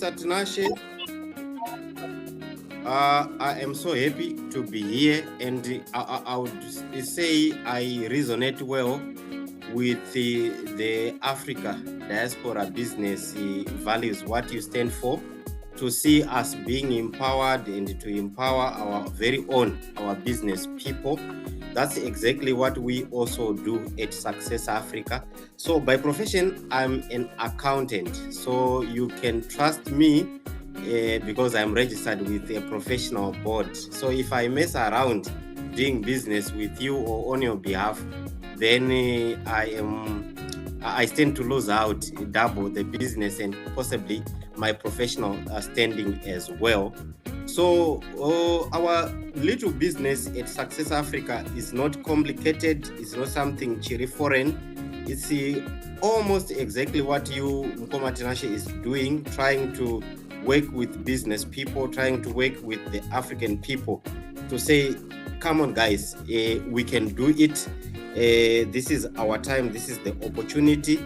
Mr. Tinashe. I am so happy to be here, and I would say I resonate well with the Africa diaspora business values, what you stand for, to see us being empowered and to empower our very own, our business people. That's exactly what we also do at Success Africa. So by profession, I'm an accountant. So you can trust me because I'm registered with a professional board. So if I mess around doing business with you or on your behalf, then I stand to lose out double the business and possibly my professional standing as well. So our little business at Success Africa is not complicated. It's not something cherry foreign. It's almost exactly what you, Mkoma Tinashe, is doing, trying to work with business people, trying to work with the African people to say, come on guys, we can do it. This is our time, this is the opportunity,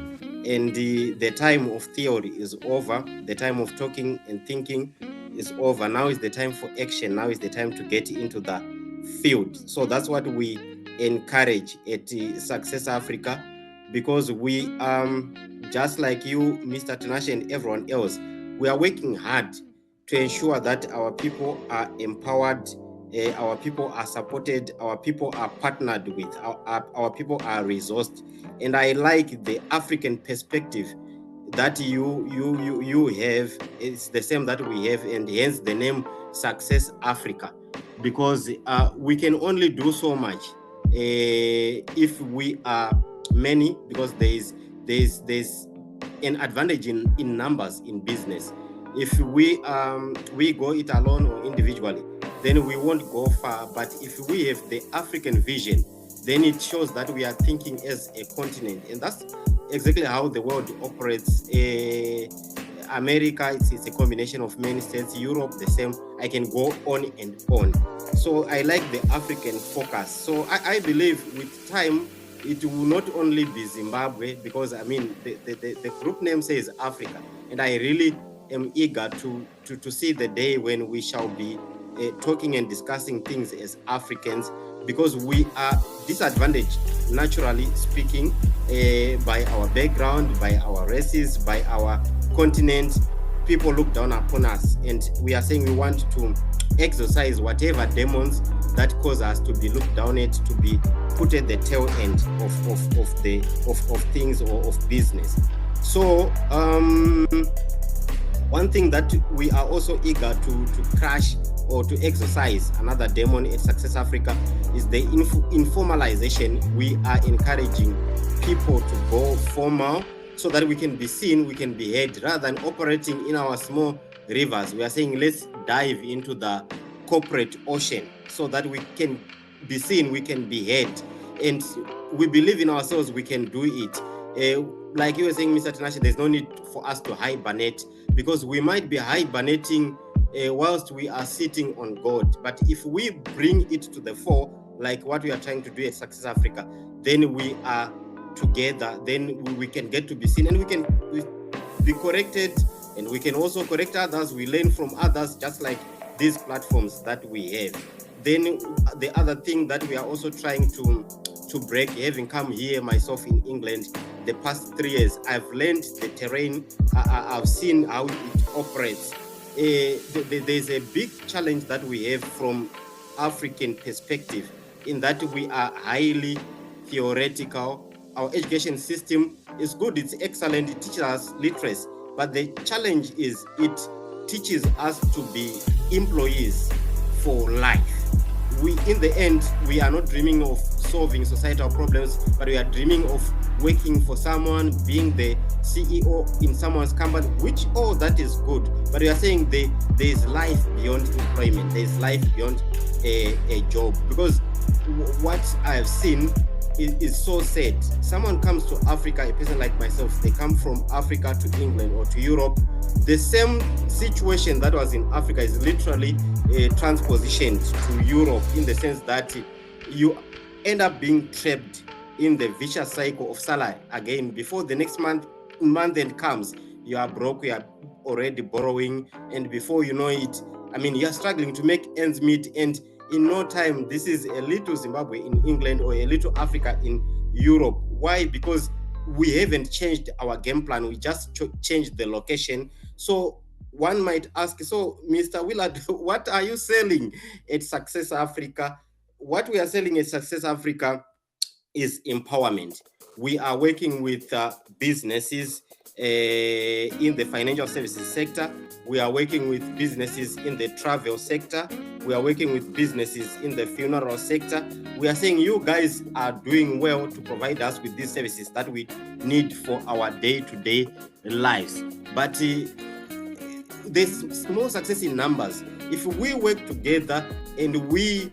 and the time of theory is over. The time of talking and thinking is over. Now is the time for action. Now is the time to get into the field. So that's what we encourage at Success Africa, because we, just like you, Mr. Tinashe, and everyone else, we are working hard to ensure that our people are empowered, our people are supported, our people are partnered with, our people are resourced. And I like the African perspective that you have. It's the same that we have, and hence the name Success Africa, because we can only do so much if we are many, because there's an advantage in numbers in business. If we go it alone or individually, then we won't go far. But if we have the African vision, then it shows that we are thinking as a continent, and that's exactly how the world operates. America, it's a combination of many states. Europe, the same. I can go on and on. So I like the African focus. So I believe with time, it will not only be Zimbabwe, because I mean the group name says Africa, and I really am eager to see the day when we shall be talking and discussing things as Africans, because we are disadvantaged, naturally speaking, by our background, by our races, by our continent. People look down upon us, and we are saying we want to exercise whatever demons that cause us to be looked down at, to be put at the tail end of things or of business. So one thing that we are also eager to crush or to exercise, another demon at Success Africa, is the informalization. We are encouraging people to go formal so that we can be seen, we can be heard, rather than operating in our small rivers. We are saying let's dive into the corporate ocean so that we can be seen, we can be heard, and we believe in ourselves, we can do it. Like you were saying, Mr. Tinashe, there's no need for us to hibernate, because we might be hibernating whilst we are sitting on God. But if we bring it to the fore, like what we are trying to do at Success Africa, then we are together, then we can get to be seen, and we can be corrected, and we can also correct others. We learn from others, just like these platforms that we have. Then the other thing that we are also trying to break, having come here myself in England the past 3 years, I've learned the terrain, I've seen how it operates. There's a big challenge that we have from African perspective, in that we are highly theoretical. Our education system is good, it's excellent, it teaches us literacy, but the challenge is it teaches us to be employees for life. We, in the end, we are not dreaming of solving societal problems, but we are dreaming of working for someone, being the CEO in someone's company, which all that is good. But we are saying there is life beyond employment. There is life beyond a job. Because what I have seen is so sad. Someone comes to Africa, a person like myself, they come from Africa to England or to Europe. The same situation that was in Africa is literally transpositioned to Europe, in the sense that you end up being trapped in the vicious cycle of salary again. Before the next month end comes, you are broke, you are already borrowing, and before you know it, I mean, you are struggling to make ends meet, and in no time, this is a little Zimbabwe in England or a little Africa in Europe. Why? Because we haven't changed our game plan. We just changed the location. So one might ask, so Mr. Willard, what are you selling at Success Africa? What we are selling at Success Africa is empowerment. We are working with businesses in the financial services sector. We are working with businesses in the travel sector. We are working with businesses in the funeral sector. We are saying you guys are doing well to provide us with these services that we need for our day-to-day lives. But there's more success in numbers. If we work together and we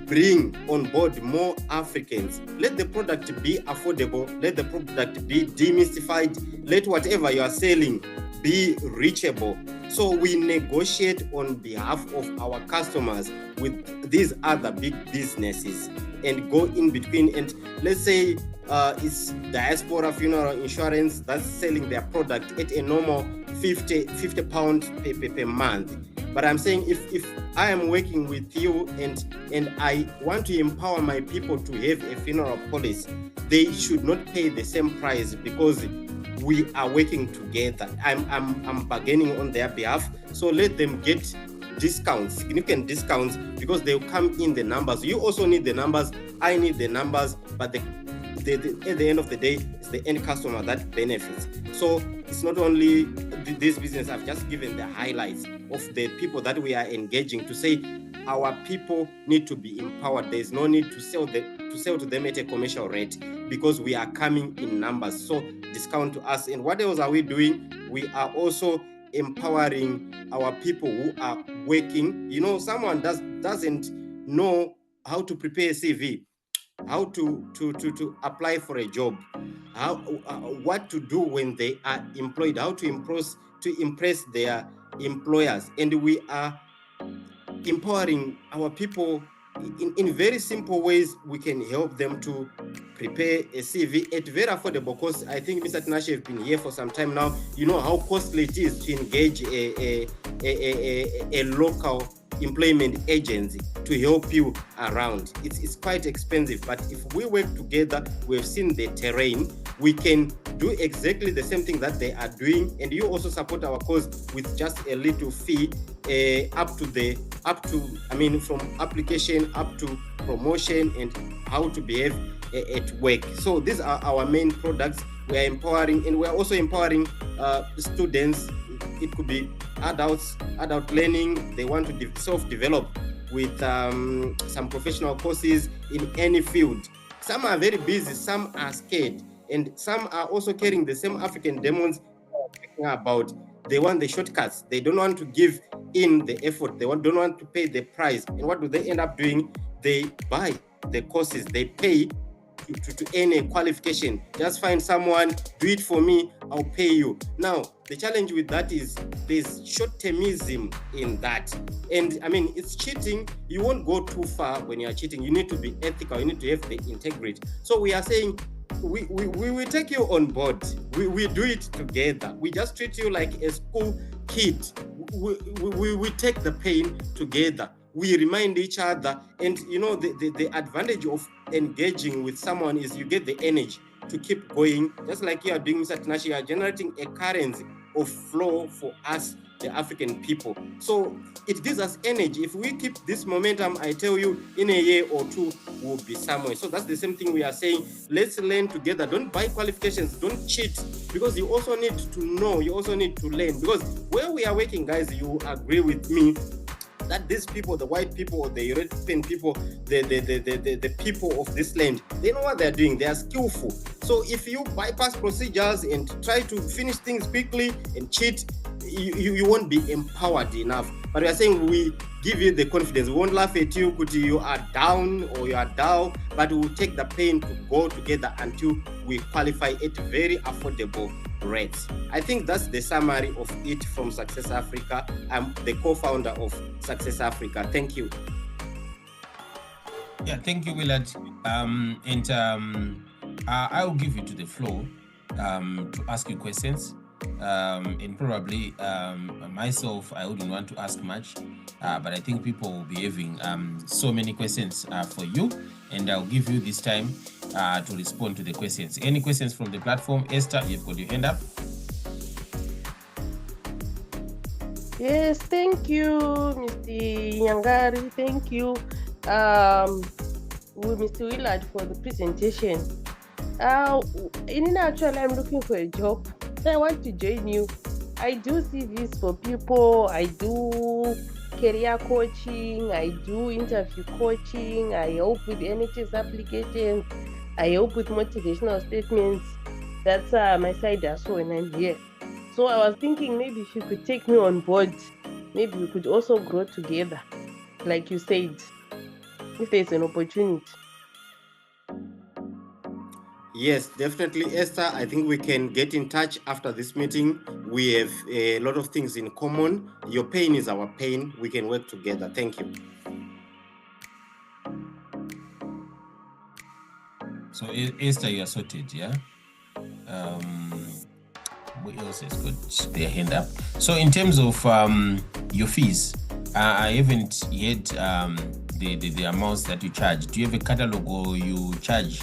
bring on board more Africans, let the product be affordable, let the product be demystified, let whatever you are selling be reachable. So we negotiate on behalf of our customers with these other big businesses and go in between. And let's say it's Diaspora Funeral Insurance that's selling their product at a normal 50 pounds per month. But I'm saying if I am working with you and I want to empower my people to have a funeral policy, they should not pay the same price because we are working together. I'm bargaining on their behalf. So let them get discounts, significant discounts, because they'll come in the numbers. You also need the numbers. I need the numbers, but at the end of the day, it's the end customer that benefits. So it's not only this business. I've just given the highlights of the people that we are engaging to say our people need to be empowered. There's no need to sell to them at a commercial rate because we are coming in numbers. So discount to us. And what else are we doing? We are also empowering our people who are working. You know, someone doesn't know how to prepare a CV, how to apply for a job, how what to do when they are employed, how to impress their employers. And we are empowering our people in very simple ways. We can help them to prepare a CV at very affordable cost. I think Mr. Tinashe has been here for some time now. You know how costly it is to engage a local employment agency to help you around. It's quite expensive, but if we work together, we've seen the terrain, we can do exactly the same thing that they are doing, and you also support our cause with just a little fee from application up to promotion and how to behave at work. So these are our main products. We are empowering, and we are also empowering students. It could be adult learning. They want to self-develop with some professional courses in any field. Some are very busy, some are scared, and some are also carrying the same African demons about. They want the shortcuts. They don't want to give in the effort. They don't want to pay the price. And what do they end up doing? They buy the courses. They pay to earn a qualification. Just find someone, do it for me, I'll pay you. Now, the challenge with that is there's short-termism in that. And I mean, it's cheating. You won't go too far when you're cheating. You need to be ethical. You need to have the integrity. So we are saying, we will take you on board. We do it together. We just treat you like a school kid. We take the pain together. We remind each other. And you know, the advantage of engaging with someone is you get the energy to keep going. Just like you are doing, Mr. Tinashe, you are generating a currency of flow for us, the African people. So it gives us energy. If we keep this momentum, I tell you, in a year or two, we'll be somewhere. So that's the same thing we are saying. Let's learn together. Don't buy qualifications. Don't cheat, because you also need to know. You also need to learn. Because where we are working, guys, you agree with me that these people, the white people or the European people, the people of this land, they know what they're doing. They are skillful. So if you bypass procedures and try to finish things quickly and cheat, you won't be empowered enough. But we are saying we give you the confidence. We won't laugh at you because you are down or you are down, but we will take the pain to go together until we qualify at very affordable rates. I think that's the summary of it from Success Africa. I'm the co-founder of Success Africa. Thank you. Yeah, thank you, Willard. I will give you to the floor to ask you questions. And probably myself, I wouldn't want to ask much, but I think people will be having so many questions for you, and I'll give you this time to respond to the questions. Any questions from the platform? Esther, you've got your hand up. Yes, thank you, Mr. Nyangari. Thank you, Mr. Willard, for the presentation. Actually, I'm looking for a job. I want to join you. I do CVs for people. I do career coaching. I do interview coaching. I help with NHS applications. I help with motivational statements. That's my side hustle when I'm here. So I was thinking maybe if you could take me on board, maybe we could also grow together, like you said, if there's an opportunity. Yes, definitely, Esther. I think we can get in touch after this meeting. We have a lot of things in common. Your pain is our pain. We can work together. Thank you. So Esther, you are sorted, yeah? Who else has got their hand up? So in terms of your fees, I haven't yet the amounts that you charge. Do you have a catalog, or you charge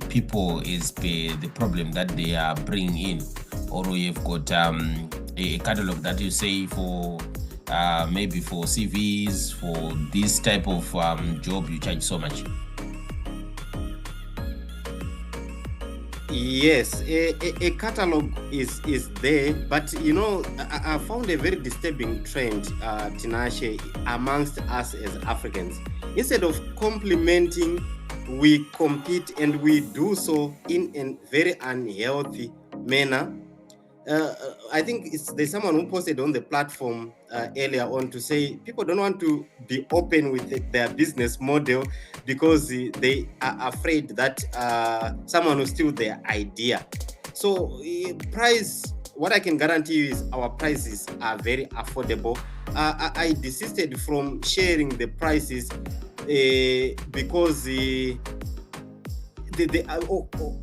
people as per the problem that they are bringing in, or you've got a catalog that you say for maybe for CVs, for this type of job you charge so much? Yes, a catalog is there, but I found a very disturbing trend, Tinashe, amongst us as Africans. Instead of complimenting, we compete, and we do so in a very unhealthy manner. I think there's someone who posted on the platform earlier on to say people don't want to be open with their business model because they are afraid that someone will steal their idea. So price, what I can guarantee you is our prices are very affordable. I desisted from sharing the prices because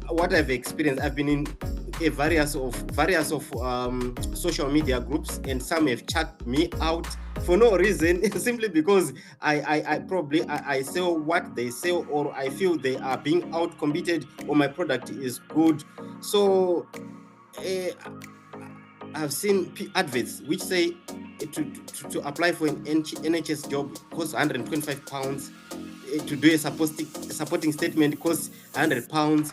what I've experienced, I've been in various of social media groups, and some have checked me out for no reason, simply because I probably sell what they sell, or I feel they are being out competed, or my product is good. So I've seen adverts which say to apply for an NHS job costs £125. To do a supporting statement costs £100.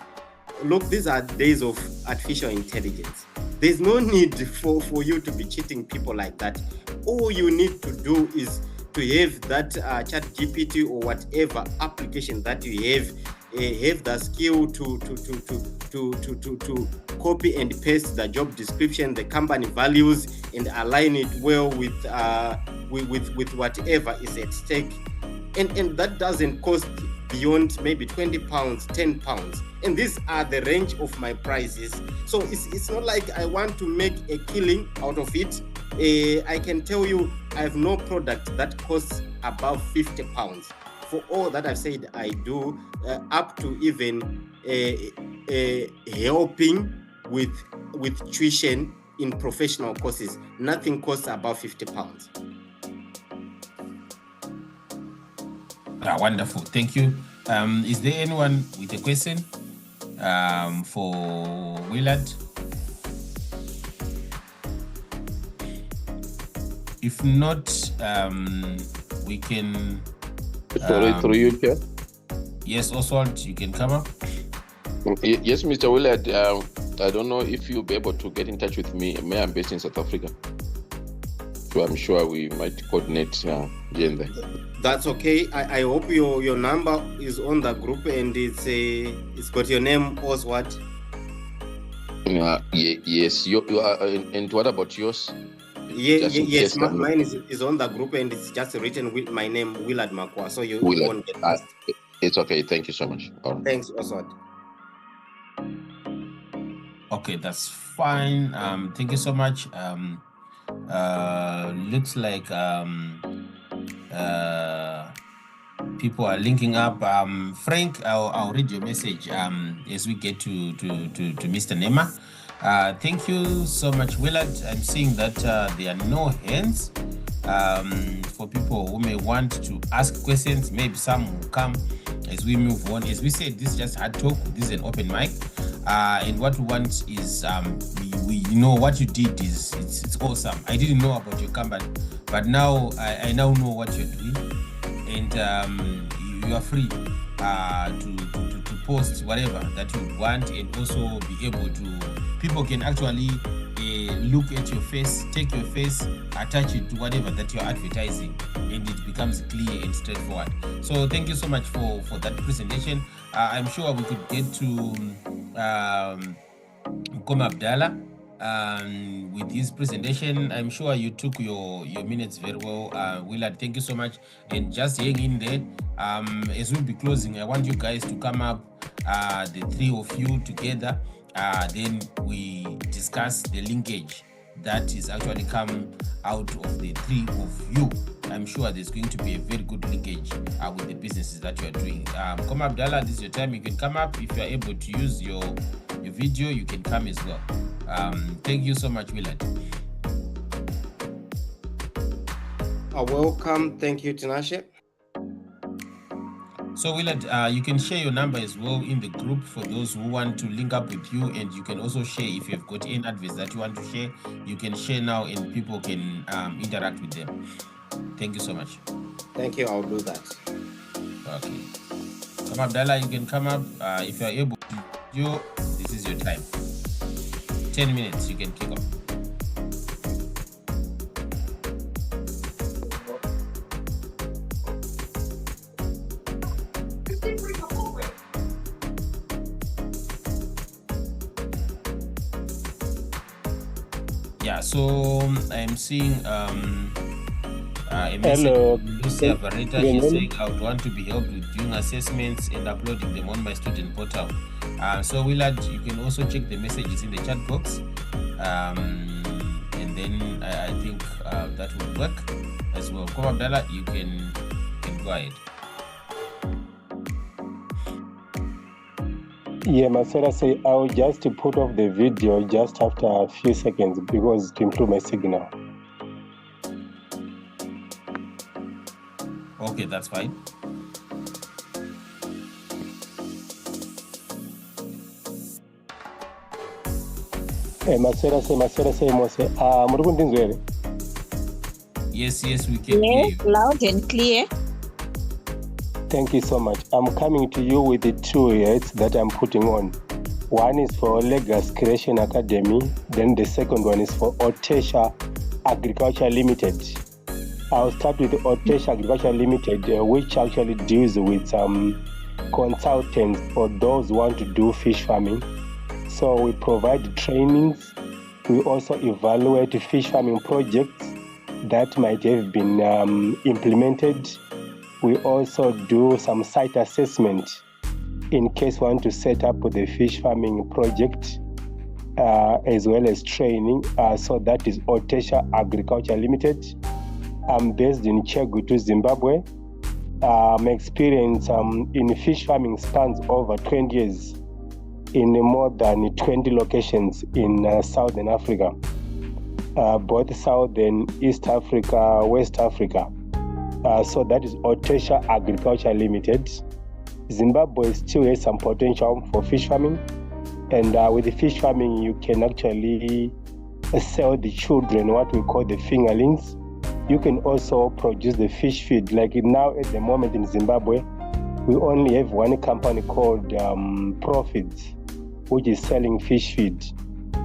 Look, these are days of artificial intelligence. There's no need for you to be cheating people like that. All you need to do is to have that chat GPT or whatever application that you have the skill to copy and paste the job description, the company values, and align it well with whatever is at stake. And that doesn't cost beyond maybe £20, £10. And these are the range of my prices. So it's not like I want to make a killing out of it. I can tell you I have no product that costs above £50. For all that I've said, I do up to even helping with tuition in professional courses. Nothing costs above £50. Wonderful, thank you. Is there anyone with a question for Willard? If not, we can. Sorry, through you, Chair. Yes, Oswald, you can come up. Yes, Mr. Willard. I don't know if you'll be able to get in touch with me. I'm based in South Africa, so I'm sure we might coordinate here and there. That's okay. I hope your number is on the group, and it's got your name, Oswald. Yes. You are, and what about yours? Yes, mine is on the group, and it's just written with my name, Willard Makwa. So you won't get lost. It's okay. Thank you so much. Thanks, Oswald. Okay, that's fine. Thank you so much. Looks like people are linking up. Frank, I'll read your message as we get to Mr. Nema. Thank you so much, Willard. I'm seeing that there are no hands for people who may want to ask questions. Maybe some will come as we move on. As we said, this is just hard talk. This is an open mic. And what we want is we know what you did is it's awesome. I didn't know about your company, but now I now know what you're doing, and you are free to post whatever that you want, and also be able to, people can actually look at your face, take your face, attach it to whatever that you're advertising, and it becomes clear and straightforward. So thank you so much for that presentation. I'm sure we could get to Mkoma Abdallah with his presentation. I'm sure you took your minutes very well. Willard, thank you so much, and just hang in there. As we'll be closing, I want you guys to come up, the three of you together. Then we discuss the linkage that is actually come out of the three of you. I'm sure there's going to be a very good linkage with the businesses that you are doing. Come Abdallah, this is your time. You can come up. If you are able to use your video, you can come as well. Thank you so much, Willard. Welcome. Thank you, Tinashe. So Willard, you can share your number as well in the group for those who want to link up with you, and you can also share if you've got any advice that you want to share. You can share now, and people can interact with them. Thank you so much. Thank you. I'll do that. Okay. Come Abdallah, you can come up if you are able to. This is your time. 10 minutes. You can kick off. Yeah, so I'm seeing a message from Lucia Vareta. She's saying, I would want to be helped with doing assessments and uploading them on my student portal. So Willard, you can also check the messages in the chat box, and then I think that will work as well. Come Abdallah, you can go ahead. Yeah, Masera say I'll just put off the video just after a few seconds because to improve my signal. Okay, that's fine. Masera say Mose. Yes, we can hear you. Loud and clear. Thank you so much. I'm coming to you with the two ads that I'm putting on. One is for Legas Creation Academy. Then the second one is for Otesha Agriculture Limited. I'll start with Otesha Agriculture Limited, which actually deals with consultants for those who want to do fish farming. So we provide trainings. We also evaluate fish farming projects that might have been implemented. We also do some site assessment in case we want to set up the fish farming project, as well as training. So that is Otesha Agriculture Limited. I'm based in Chegutu, Zimbabwe. My experience in fish farming spans over 20 years in more than 20 locations in Southern Africa, both Southern, East Africa, West Africa. So that is Otesha Agriculture Limited. Zimbabwe still has some potential for fish farming, and with the fish farming, you can actually sell the children, what we call the fingerlings. You can also produce the fish feed. Like now at the moment in Zimbabwe, we only have one company called Profits, which is selling fish feed.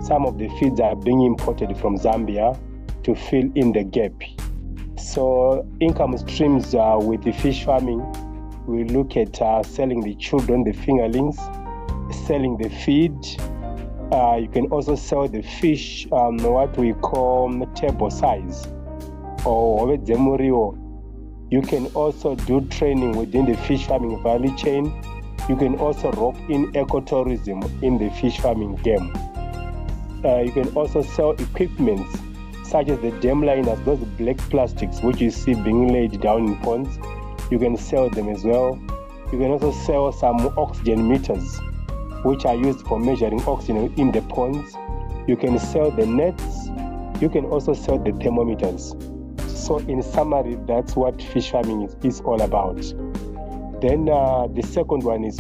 Some of the feeds are being imported from Zambia to fill in the gap. So income streams with the fish farming, we look at selling the children, the fingerlings, selling the feed. You can also sell the fish, what we call table size, or zemurio. You can also do training within the fish farming value chain. You can also rope in ecotourism in the fish farming game. You can also sell equipment such as the dam liners, those black plastics which you see being laid down in ponds. You can sell them as well. You can also sell some oxygen meters, which are used for measuring oxygen in the ponds. You can sell the nets. You can also sell the thermometers. So in summary, that's what fish farming is all about. Then the second one is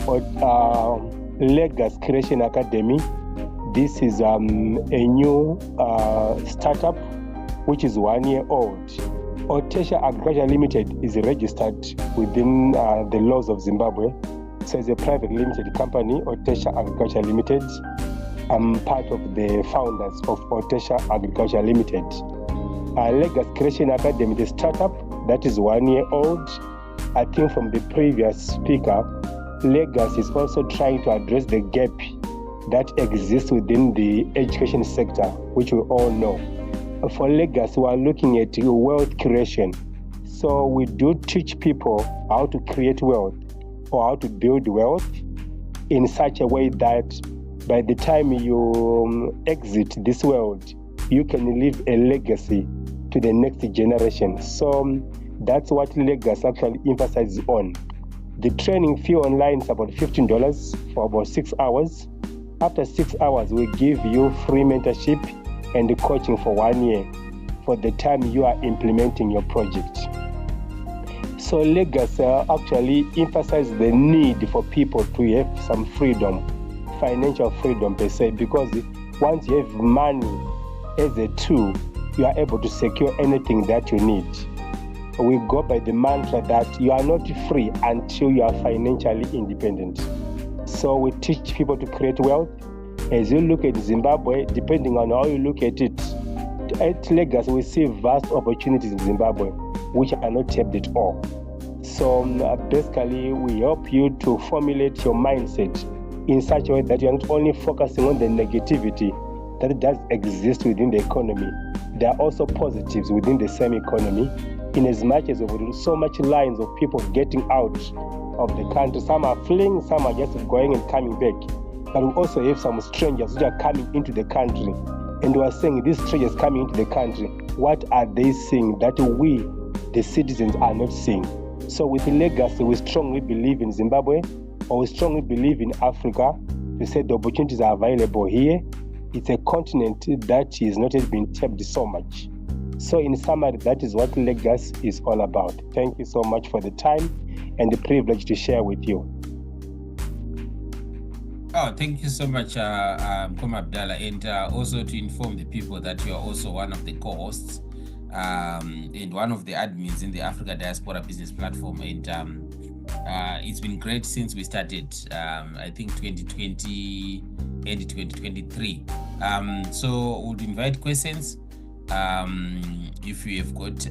Legas Creation Academy. This is a new startup which is 1 year old. Otesha Agriculture Limited is registered within the laws of Zimbabwe. So it's a private limited company, Otesha Agriculture Limited. I'm part of the founders of Otesha Agriculture Limited. Legas Creation Academy, the startup that is 1 year old. I think from the previous speaker, Legas is also trying to address the gap that exists within the education sector, which we all know. For Legas, we are looking at wealth creation. So we do teach people how to create wealth or how to build wealth in such a way that by the time you exit this world, you can leave a legacy to the next generation. So that's what Legas actually emphasizes on. The training fee online is about $15 for about 6 hours. After 6 hours, we give you free mentorship and coaching for 1 year for the time you are implementing your project. So Legas actually emphasizes the need for people to have some freedom, financial freedom per se, because once you have money as a tool, you are able to secure anything that you need. We go by the mantra that you are not free until you are financially independent. So we teach people to create wealth. As you look at Zimbabwe, depending on how you look at it, at Legas, we see vast opportunities in Zimbabwe, which are not tapped at all. So basically, we help you to formulate your mindset in such a way that you're not only focusing on the negativity that does exist within the economy, there are also positives within the same economy, in as much as there are so much lines of people getting out of the country. Some are fleeing, some are just going and coming back. But we also have some strangers which are coming into the country. And we are saying these strangers coming into the country, what are they seeing that we, the citizens, are not seeing? So with Legas, we strongly believe in Zimbabwe, or we strongly believe in Africa. We say the opportunities are available here. It's a continent that is not yet been tapped so much. So in summary, that is what Legas is all about. Thank you so much for the time and the privilege to share with you. Oh, thank you so much, Kom Abdallah, and also to inform the people that you are also one of the co-hosts and one of the admins in the Africa Diaspora Business Platform. And it's been great since we started, I think 2020 and 2023. So we'll invite questions. If you have got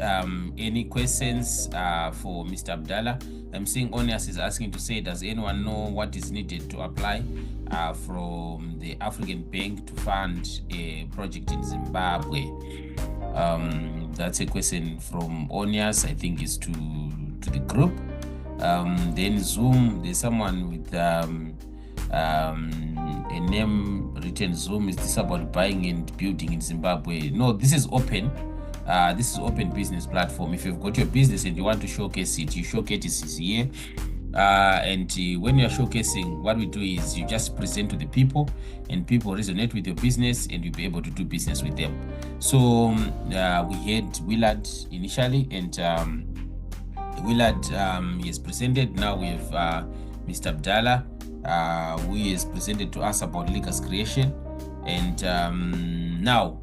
any questions for Mr. Abdallah. I'm seeing Onias is asking to say, does anyone know what is needed to apply from the African Bank to fund a project in Zimbabwe? That's a question from Onias, I think is to the group. Then Zoom, there's someone with a name written Zoom. Is this about buying and building in Zimbabwe? No, this is open. This is open business platform. If you've got your business and you want to showcase it, you showcase it here. And when you're showcasing, what we do is you just present to the people, and people resonate with your business, and you'll be able to do business with them. So we had Willard initially, and Willard he has presented. Now we have Mr. Abdallah, who has presented to us about Legas creation. And now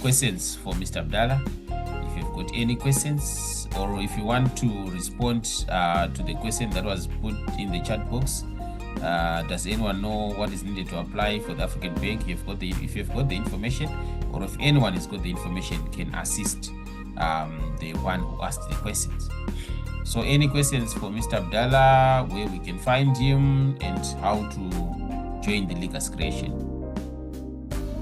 questions for Mr. Abdallah. If you've got any questions, or if you want to respond to the question that was put in the chat box, does anyone know what is needed to apply for the African Bank? If you've got the information, or if anyone has got the information, can assist the one who asked the questions. So any questions for Mr. Abdallah, where we can find him and how to join the Legas creation?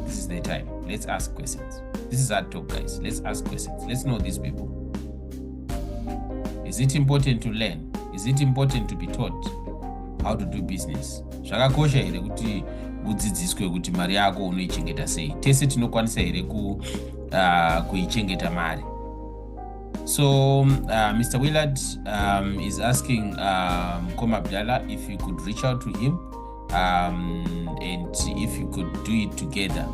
This is the time. Let's ask questions. This is our talk, guys. Let's ask questions. Let's know these people. Is it important to learn? Is it important to be taught how to do business? Zvakakosha here kuti udzidziswe kuti mari yako unoichengeta sei. Tese tinokwanisa here kuichengeta mari. So Mr. Willard is asking Kom Abdallah if you could reach out to him and if you could do it together.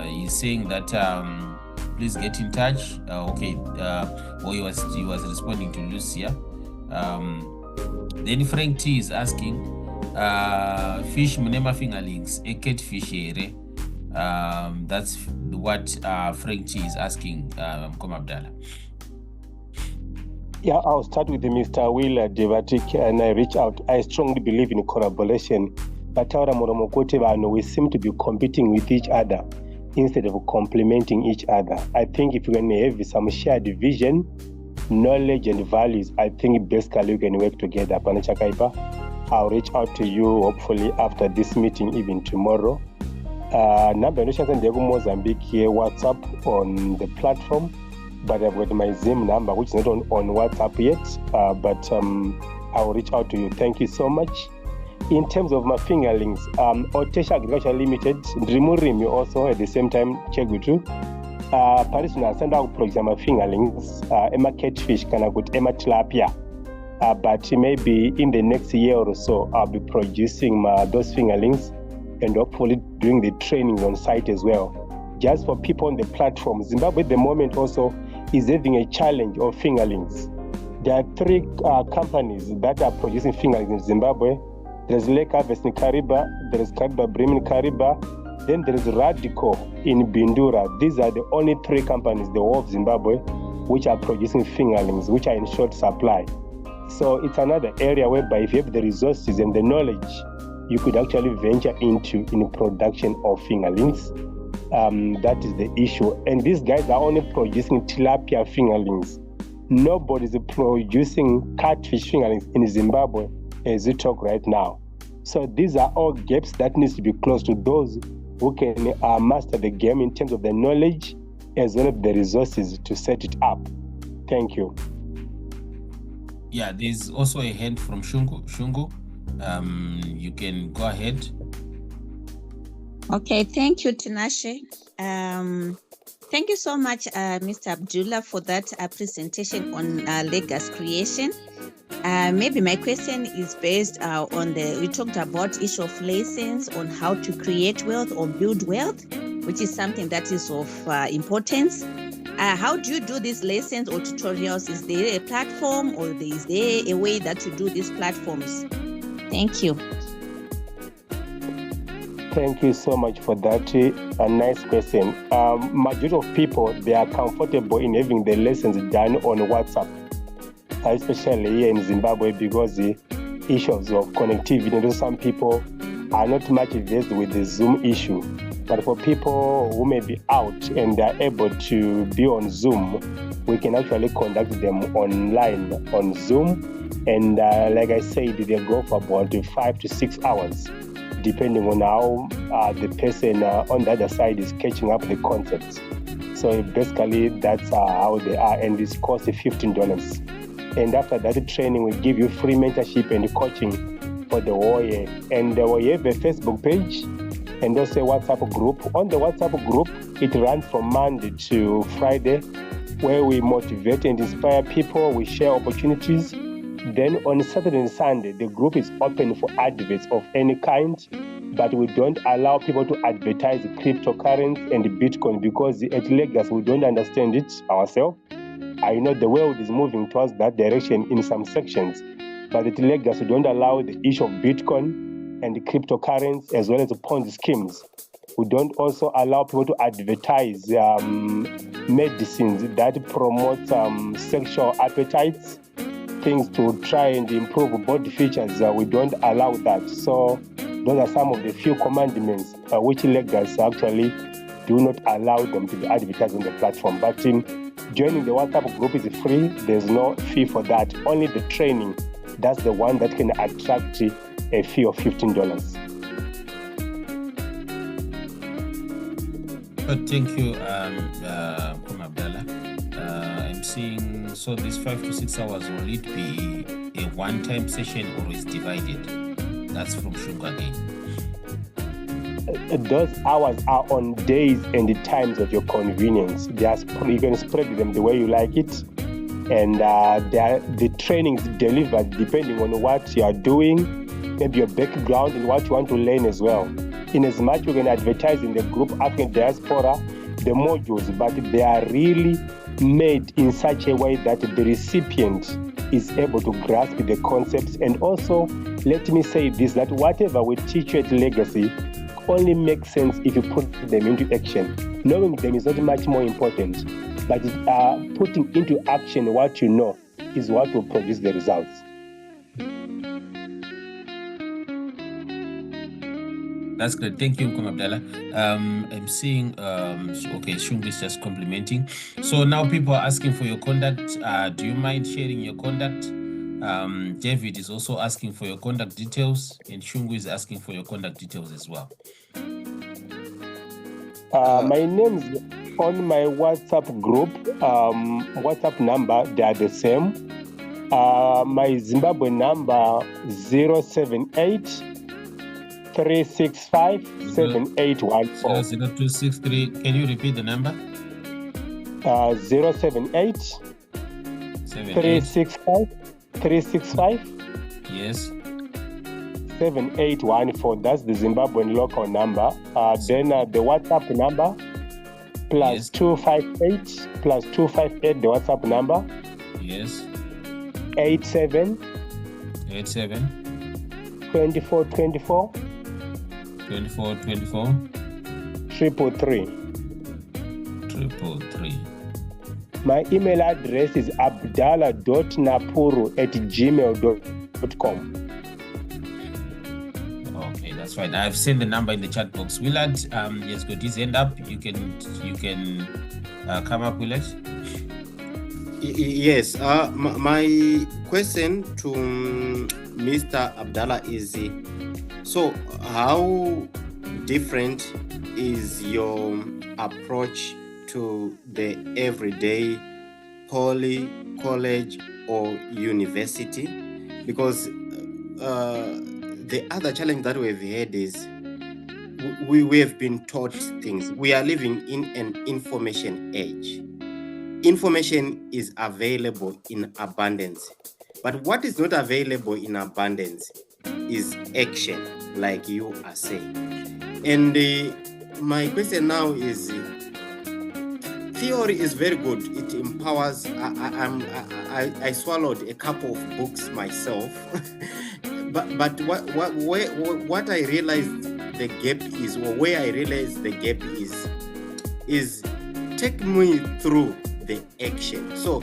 He's saying that please get in touch. Or he was responding to Lucia. Then Frank T is asking, fish munema fingerlings, a catfish here. That's what Frank T is asking, Kom Abdallah. Yeah, I'll start with Mr. Wheeler Devatik, and I reach out. I strongly believe in collaboration, but we seem to be competing with each other instead of complementing each other. I think if we can have some shared vision, knowledge, and values, I think basically we can work together. I'll reach out to you hopefully after this meeting, even tomorrow. Number Mozambique here, WhatsApp on the platform. But I've got my Zoom number, which is not on WhatsApp yet, but I'll reach out to you. Thank you so much. In terms of my fingerlings, Otesha Agriculture Limited, Ndrimurimi also at the same time, Chegutu. Paris na send out program my fingerlings, Emma Catfish, Emma Tilapia. But maybe in the next year or so, I'll be producing those fingerlings and hopefully doing the training on site as well. Just for people on the platform, Zimbabwe at the moment also is having a challenge of fingerlings. There are 3 companies that are producing fingerlings in Zimbabwe. There's Lake Harvest in Kariba, there is Kariba Brim in Kariba, then there is Radico in Bindura. These are the only 3 companies, the whole of Zimbabwe, which are producing fingerlings, which are in short supply. So it's another area whereby if you have the resources and the knowledge, you could actually venture into in production of fingerlings. That is the issue. And these guys are only producing tilapia fingerlings. Nobody's producing catfish fingerlings in Zimbabwe as we talk right now. So these are all gaps that needs to be closed to those who can master the game in terms of the knowledge as well as the resources to set it up. Thank you. Yeah, there's also a hand from Shungu. Shungu, you can go ahead. Okay, thank you, Tinashe. Thank you so much, Mr. Abdullah, for that presentation on legacy creation. Maybe my question is based on we talked about issue of lessons on how to create wealth or build wealth, which is something that is of importance. How do you do these lessons or tutorials? Is there a platform or is there a way that you do these platforms? Thank you. Thank you so much for that. A nice question. Majority of people, they are comfortable in having the lessons done on WhatsApp, especially here in Zimbabwe, because the issues of connectivity. Some people are not much versed with the Zoom issue. But for people who may be out and they are able to be on Zoom, we can actually conduct them online on Zoom. And like I said, they go for about 5 to 6 hours, depending on how the person on the other side is catching up the concepts. So basically, that's how they are, and it costs $15. And after that training, we give you free mentorship and coaching for the whole year. And we have a Facebook page and also a WhatsApp group. On the WhatsApp group, it runs from Monday to Friday, where we motivate and inspire people, we share opportunities. Then on Saturday and Sunday, the group is open for adverts of any kind, but we don't allow people to advertise cryptocurrency and Bitcoin because at Lagos, we don't understand it ourselves. I know the world is moving towards that direction in some sections, but at Lagos, we don't allow the issue of Bitcoin and the cryptocurrency as well as the Ponzi schemes. We don't also allow people to advertise medicines that promote sexual appetites, things to try and improve body features. We don't allow that. So those are some of the few commandments which Lagos actually do not allow them to be advertised on the platform. But joining the WhatsApp group is free. There's no fee for that. Only the training. That's the one that can attract a fee of $15. Thank you, Kom Abdallah. I'm seeing, so this 5 to 6 hours, will it be a one-time session or is divided? That's from Shunga again. Those hours are on days and the times of your convenience. You can spread them the way you like it. And the training is delivered depending on what you are doing, maybe your background and what you want to learn as well. in as much we can advertise in the group African Diaspora, the modules, but they are really made in such a way that the recipient is able to grasp the concepts. And also, let me say this, that whatever we teach you at Legacy only makes sense if you put them into action. Knowing them is not much more important, but putting into action what you know is what will produce the results. That's great. Thank you, Mkum Abdallah. I'm seeing, okay, Shungu is just complimenting. So now people are asking for your contact. Do you mind sharing your contact? David is also asking for your contact details, and Shungu is asking for your contact details as well. My name's on my WhatsApp group, WhatsApp number, they are the same. My Zimbabwe number 078 365 7814. 0263. Can you repeat the number? 078 365 Yes. 7814. That's the Zimbabwean local number. Then the WhatsApp number plus 258 plus 258. The WhatsApp number. Yes. 87 24 24 333. 333. My email address is abdallah.napuru@gmail.com. Okay, that's fine. I've sent the number in the chat box. Willard has got his hand up. You can come up, Willard. Yes. My question to Mr. Abdallah is, so how different is your approach to the everyday poly, college, or university? Because the other challenge that we've had is we have been taught things. We are living in an information age. Information is available in abundance. But what is not available in abundance is action, like you are saying. And my question now is, theory is very good. It empowers. I swallowed a couple of books myself, but what I realized the gap is, or where I realized the gap is take me through the action. So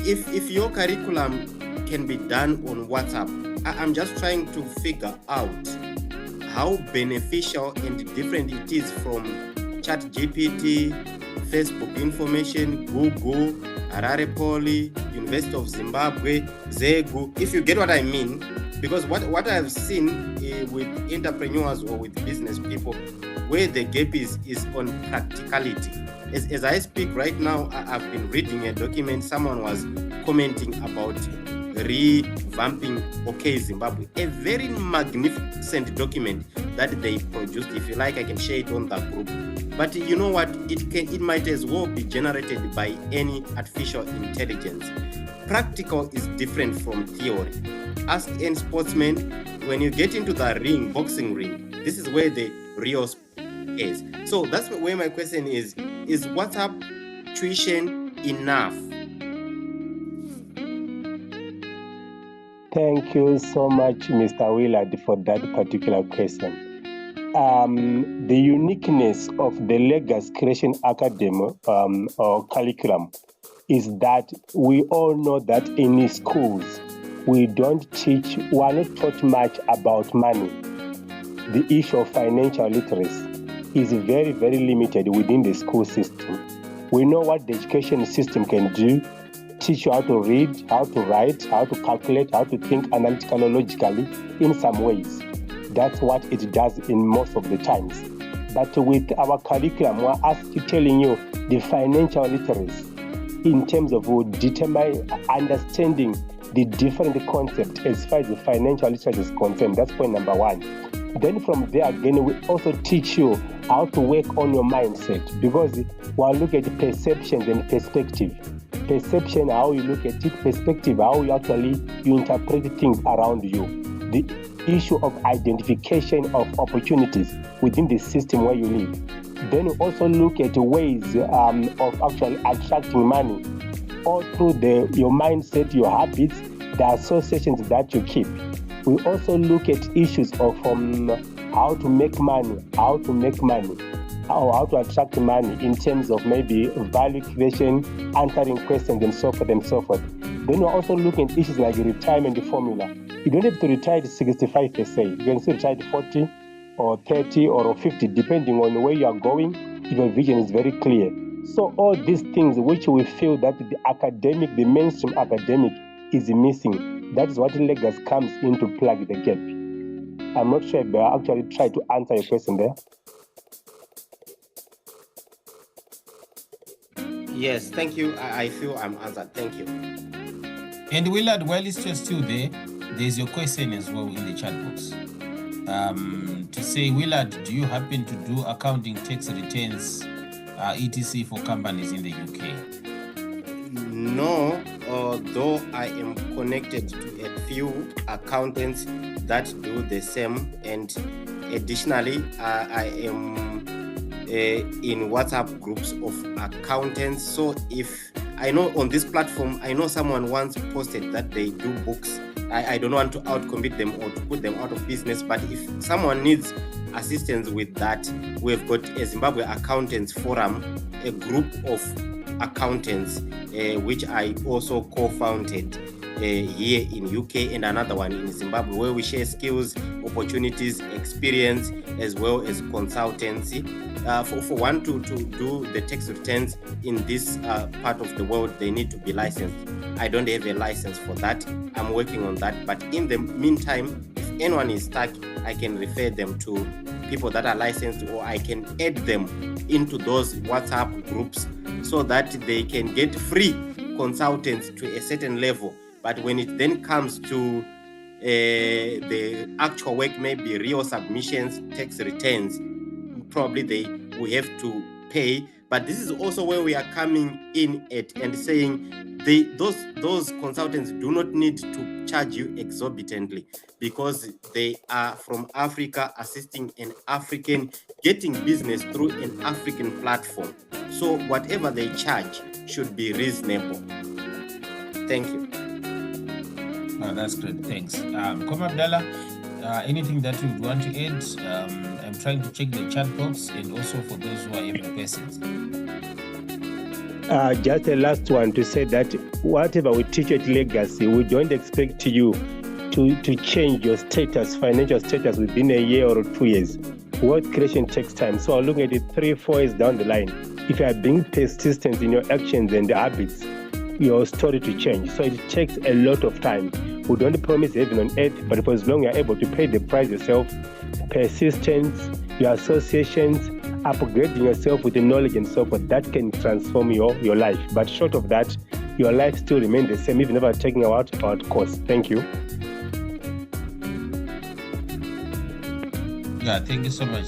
if your curriculum can be done on WhatsApp, I'm just trying to figure out how beneficial and different it is from ChatGPT, Facebook information, Google, Harare Poly, University of Zimbabwe, Zegu, if you get what I mean. Because what I've seen with entrepreneurs or with business people, where the gap is on practicality. As I speak right now, I've been reading a document. Someone was commenting about revamping OK Zimbabwe, a very magnificent document that they produced. If you like, I can share it on that group. But you know what? It might as well be generated by any artificial intelligence. Practical is different from theory. Ask any sportsman, when you get into the ring, boxing ring, this is where the real is. So that's where my question is WhatsApp tuition enough? Thank you so much, Mr. Willard, for that particular question. The uniqueness of the Legacy Creation Academy or curriculum is that we all know that in schools, we are not taught much about money. The issue of financial literacy is very, very limited within the school system. We know what the education system can do, teach you how to read, how to write, how to calculate, how to think analytically or logically in some ways. That's what it does in most of the times. But with our curriculum, we're telling you the financial literacy in terms of understanding the different concepts as far as the financial literacy is concerned. That's point number one. Then from there again, we also teach you how to work on your mindset, because we'll look at perceptions and perspective. Perception, how you look at it; perspective, how you interpret things around you. the issue of identification of opportunities within the system where you live. Then we also look at ways of actually attracting money, all through your mindset, your habits, the associations that you keep. We also look at issues of how to make money, or how to attract money in terms of maybe value creation, answering questions, and so forth and so forth. Then we're also looking at issues like retirement formula. You don't have to retire at 65 per se. You can still retire at 40 or 30 or 50, depending on where you are going, if your vision is very clear. So all these things which we feel that the mainstream academic is missing, that is what Legas comes in to plug the gap. I'm not sure if I actually try to answer your question there. Yes, thank you. I feel I'm answered. Thank you. And Willard, while it's just still there's your question as well in the chat box. To say, Willard, do you happen to do accounting tax returns, etc. for companies in the UK? No, although I am connected to a few accountants that do the same, and additionally, I am in WhatsApp groups of accountants. So if I know on this platform, I know someone once posted that they do books. I don't want to outcompete them or to put them out of business, but if someone needs assistance with that, we've got a Zimbabwe Accountants Forum, a group of accountants, which I also co-founded here in UK, and another one in Zimbabwe, where we share skills, opportunities, experience, as well as consultancy. For one to do the tax returns in this part of the world, they need to be licensed. I don't have a license for that. I'm working on that. But in the meantime, if anyone is stuck, I can refer them to people that are licensed, or I can add them into those WhatsApp groups so that they can get free consultants to a certain level. But when it then comes to the actual work, maybe real submissions, tax returns, probably we have to pay. But this is also where we are coming in at and saying those consultants do not need to charge you exorbitantly, because they are from Africa, assisting an African, getting business through an African platform. So whatever they charge should be reasonable. Thank you. That's good. Thanks. Koma Abdallah, anything that you want to add? I'm trying to check the chat box, and also for those who are having questions. Just a last one to say that whatever we teach at Legacy, we don't expect you to change your status, financial status, within a year or 2 years. Wealth creation takes time. So I'm looking at it 3-4 years down the line. If you are being persistent in your actions and habits, your story to change. So it takes a lot of time. We don't promise heaven on earth, but for as long as you're able to pay the price yourself, persistence, your associations, upgrading yourself with the knowledge and so forth, that can transform your life. But short of that, your life still remains the same, even if you're taking out course. Thank you. Yeah, thank you so much,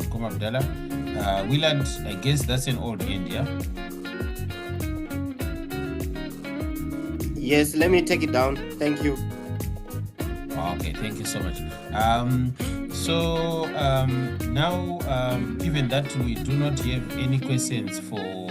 Koma Abdallah. Willard, I guess that's an old end, yeah? Yes, let me take it down. Thank you. Okay, thank you so much. Now, given that we do not have any questions for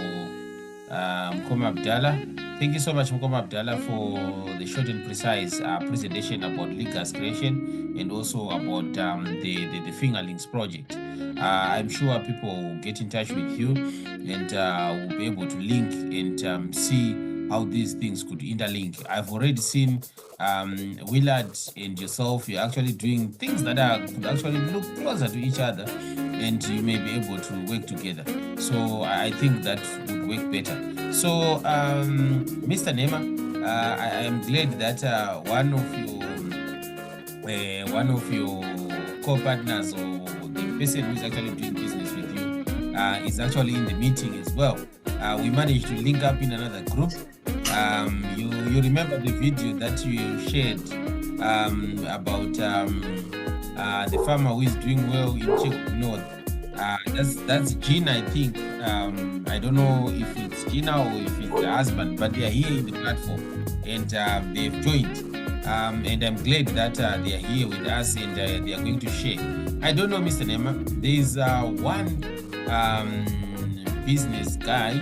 Koma Abdallah, thank you so much, Koma Abdallah, for the short and precise presentation about Legas creation and also about the Fingerlings project. I'm sure people will get in touch with you and will be able to link and see how these things could interlink. I've already seen Willard and yourself, you're actually doing things that could actually look closer to each other, and you may be able to work together. So I think that would work better. So Mr. Nema, I am glad that one of your co-partners, or the person who is actually doing business with you, is actually in the meeting as well. We managed to link up in another group. You remember the video that you shared about the farmer who is doing well in Czech North. That's Gina, I think. I don't know if it's Gina or if it's the husband, but they are here in the platform and they've joined. and I'm glad that they are here with us and they are going to share. I don't know, Mr. Nema, there's one business guy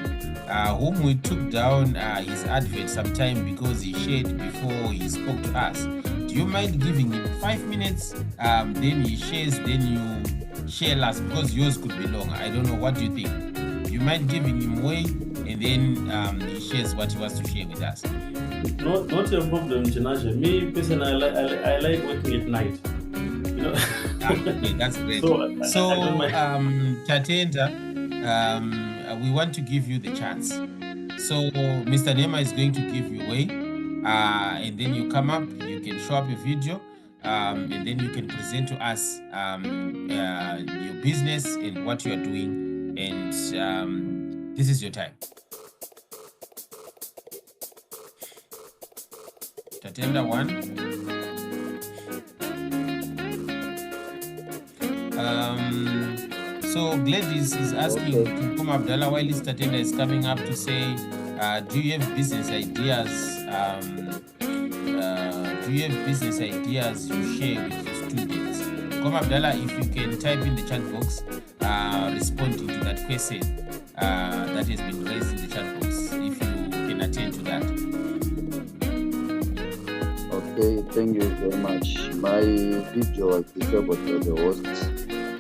whom we took down his advert sometime because he shared before he spoke to us. Do you mind giving him 5 minutes? Then he shares, then you share last because yours could be long. I don't know. What do you think? You mind giving him way and then he shares what he wants to share with us? Not a problem, Janasha. Me personally, I like working at night. You know. Okay, that's great. So I don't mind. Tatenda, we want to give you the chance. So Mr. Nema is going to give you way, and then you come up. You can show up a video, and then you can present to us your business and what you are doing. And this is your time. Tatenda 1. So Gladys is asking Kum Abdallah while his Tatenda is coming up to say, do you have business ideas? Do you have business ideas you share with your students? Kum Abdallah, if you can type in the chat box, responding to that question that has been raised in the chat box, if you can attend to that. Okay, thank you very much. My video is disabled for the host,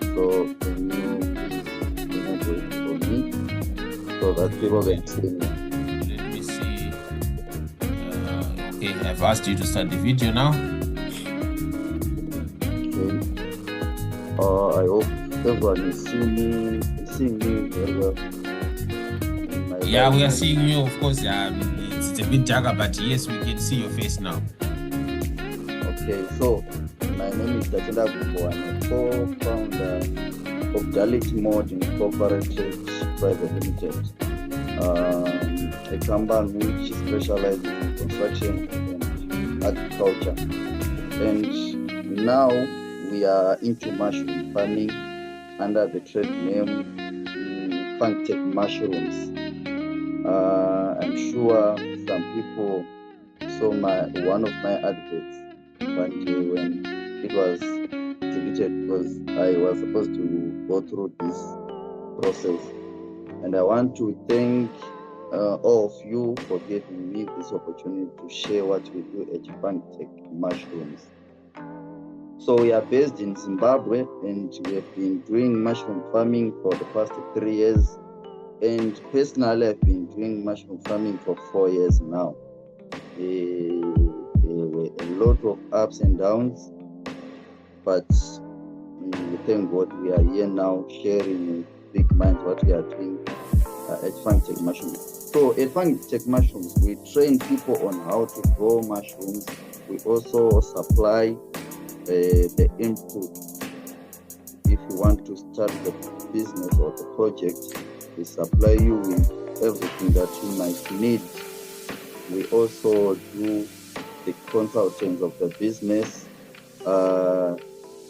so can you please enable it for me so that people can see me? Let me see. Okay, I've asked you to start the video now. Okay. I hope everyone is seeing me very well. Yeah, we are seeing you, of course. It's a bit darker, but yes, we can see your face now. Okay, so my name is Tatenda Gumbo. I'm a co-founder of Dalit Mode Incorporated Private Limited, a company which specializes in construction and agriculture. And now we are into mushroom farming under the trade name Fun-Tech Mushrooms. I'm sure some people saw one of my adverts one day when it was deleted because I was supposed to go through this process. And I want to thank all of you for giving me this opportunity to share what we do at Fun-Tech Mushrooms. So we are based in Zimbabwe and we have been doing mushroom farming for the past 3 years. And personally, I've been doing mushroom farming for 4 years now. A lot of ups and downs, but thank God we are here now sharing with big minds what we are doing at Fun-Tech Mushrooms. So at Fun-Tech Mushrooms, we train people on how to grow mushrooms. We also supply the input. If you want to start the business or the project, we supply you with everything that you might need. We also do the consultants of the business.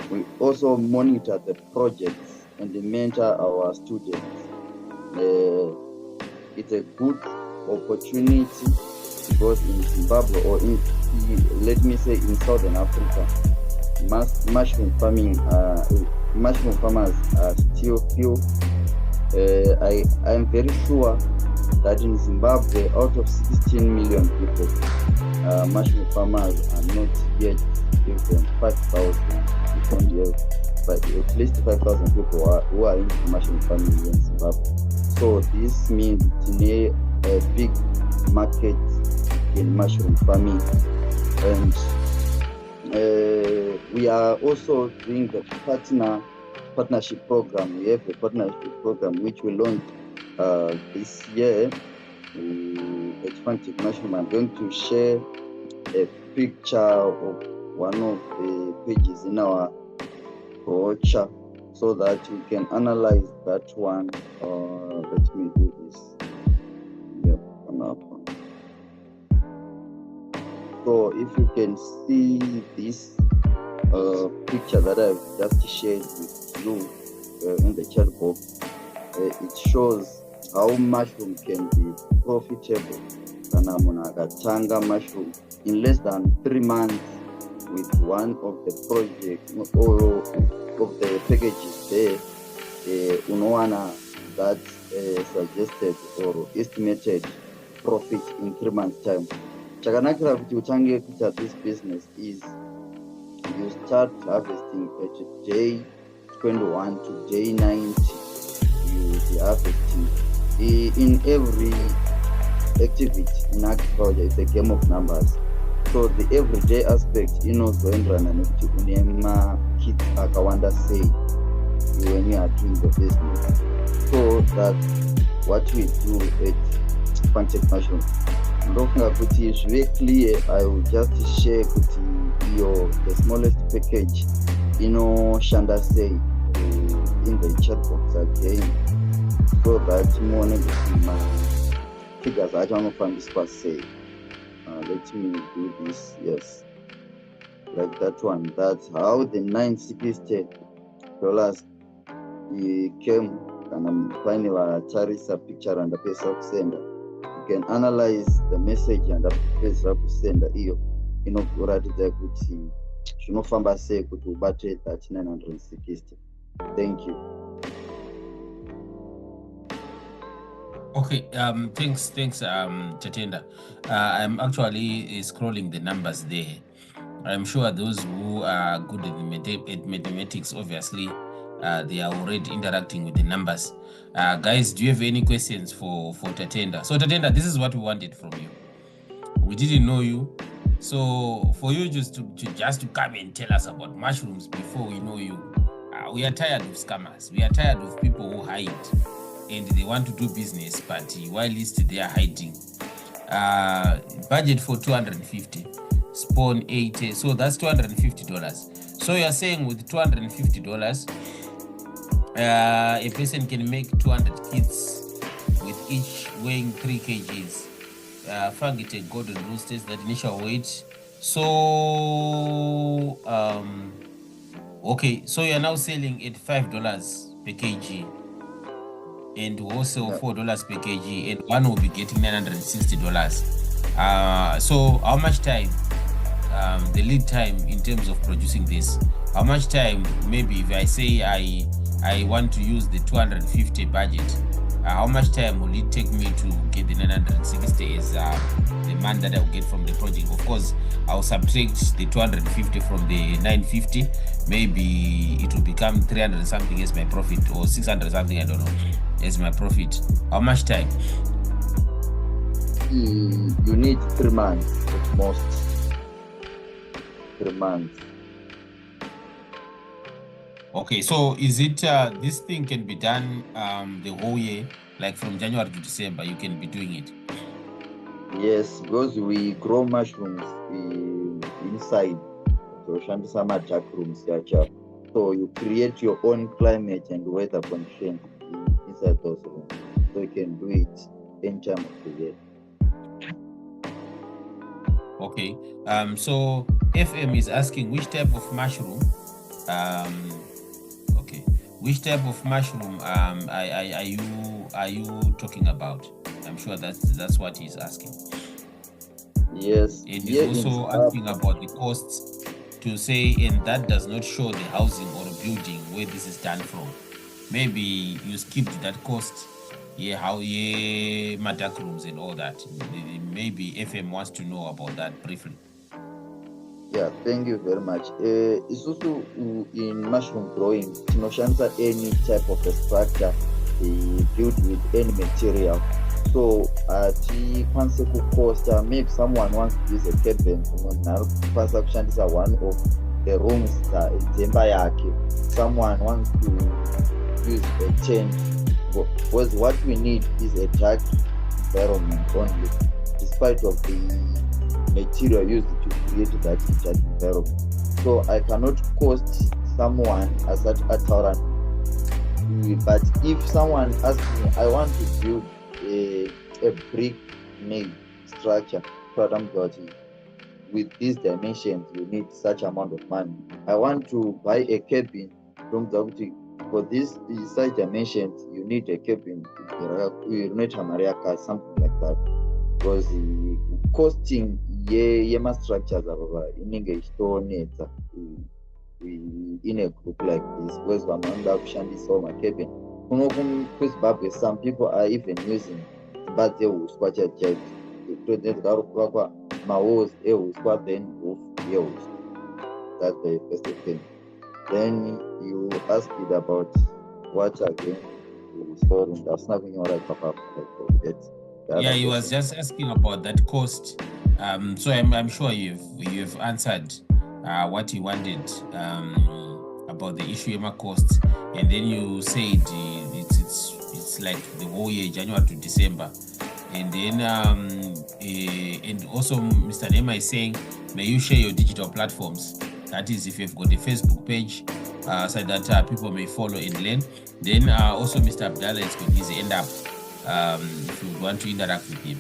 We also monitor the projects and mentor our students. It's a good opportunity because in Zimbabwe or let me say in Southern Africa, mushroom farmers are still few. I'm very sure that in Zimbabwe, out of 16 million people, mushroom farmers are not yet even 5,000. But at least 5,000 people who are into mushroom farming in Zimbabwe. So this means it's a big market in mushroom farming. And we are also doing the partnership program. We have a partnership program which we launched this year at Fun-Tech Mushrooms. I'm going to share a picture of one of the pages in our brochure so that you can analyze that one. Let me do this. Yep, come up. So if you can see this picture that I've just shared with you in the chat box, it shows how mushroom can be profitable kana munhu akatanga mushroom in less than 3 months with one of the project or of the packages there, unowana that suggested or estimated profit in 3 months time. Chakanakira kuti utange kuita this business is you start harvesting at day 21 to day 90. You will be harvesting. In every activity in agriculture, it's a game of numbers. So the everyday aspect inozoenderana nekuti une makits akawanda sei when you are doing the business. So that's what we do at Pancake Mushroom. Ndofunga kuti zvive clear, I will just share kuti the smallest package inoshanda sei in the chat box again, so that muone kuti mafigures acho anofambiswa sei. Let me do this. Yes, like that one. That's how the $960 came. And I'm finding a tarisa picture and the pesa kusenda. You can analyze the message and the pesa kusenda iyo inokuratidza kuti zvinofamba sei kuti ubate that 960. Thank you. Okay, thanks, Chatenda. I'm actually scrolling the numbers there. I'm sure those who are good at mathematics, obviously, they are already interacting with the numbers. Guys, do you have any questions for Chatenda? So Chatenda, this is what we wanted from you. We didn't know you. So for you just to come and tell us about mushrooms before we know you, we are tired of scammers. We are tired of people who hide. And they want to do business, but while they are hiding. Budget for 250, spawn 80, so that's $250. So you're saying with $250, a person can make 200 kits with each weighing 3 kgs. Faggot golden roosters, that initial weight. So okay, so you're now selling at $5 per kg. And also $4 per kg, and one will be getting $960. So how much time, the lead time in terms of producing this, how much time, maybe if I say I want to use the 250 budget, how much time will it take me to get the 960 as the money that I will get from the project? Of course, I'll subtract the 250 from the 950. Maybe it will become 300 something as my profit, or 600 something, I don't know, as my profit. How much time? You need 3 months at most. 3 months. Okay, so is it this thing can be done the whole year, like from January to December, you can be doing it? Yes, because we grow mushrooms inside. So shandisa dark rooms, so you create your own climate and weather conditions inside those rooms, so you can do it any time of the year. Okay, so FM is asking which type of mushroom, okay, which type of mushroom are you talking about? I'm sure that's what he's asking. Yes. And he's also asking about the costs, to say, and that does not show the housing or building where this is done from. Maybe you skipped that cost. My dark rooms and all that. Maybe FM wants to know about that briefly. Yeah, thank you very much. It's also in mushroom growing, tinoshandisa any type of a structure built with any material. So tikwanise kucosta, maybe someone wants to use a cabin, kwanisa kushandisa one of the rooms dzemba yake. Someone wants to use a tent, because what we need is a dark environment only, despite of the material used to create that dark environment. So I cannot cost someone as such a tolerant. But if someone asks me, I want to build a brick made structure, with these dimensions, you need such amount of money. I want to buy a cabin from the, for this such dimensions, you need a cabin, you need a something like that. because costing yema-structures ava inenge ichitonetsa in a group like this, because vamwe vanoda kushandisawo makebeni. Kuno kuzimbabwe some people are even using dzimba dzeuswa chaidzo todzinogara kuvakwa mawalls ehuswa then roof yehuswa. That's the first thing. Then you asked about what again? Sorry, that's nothing alright, Papa. Yeah, he was just asking about that cost. So I'm sure you've answered what he wanted about the issue of cost, and then you said it's like the whole year, January to December, and then and also Mr. Nema is saying, may you share your digital platforms. That is, if you've got a Facebook page, so that people may follow and learn. Then also Mr. Abdallah is got his end up. If you want to interact with him.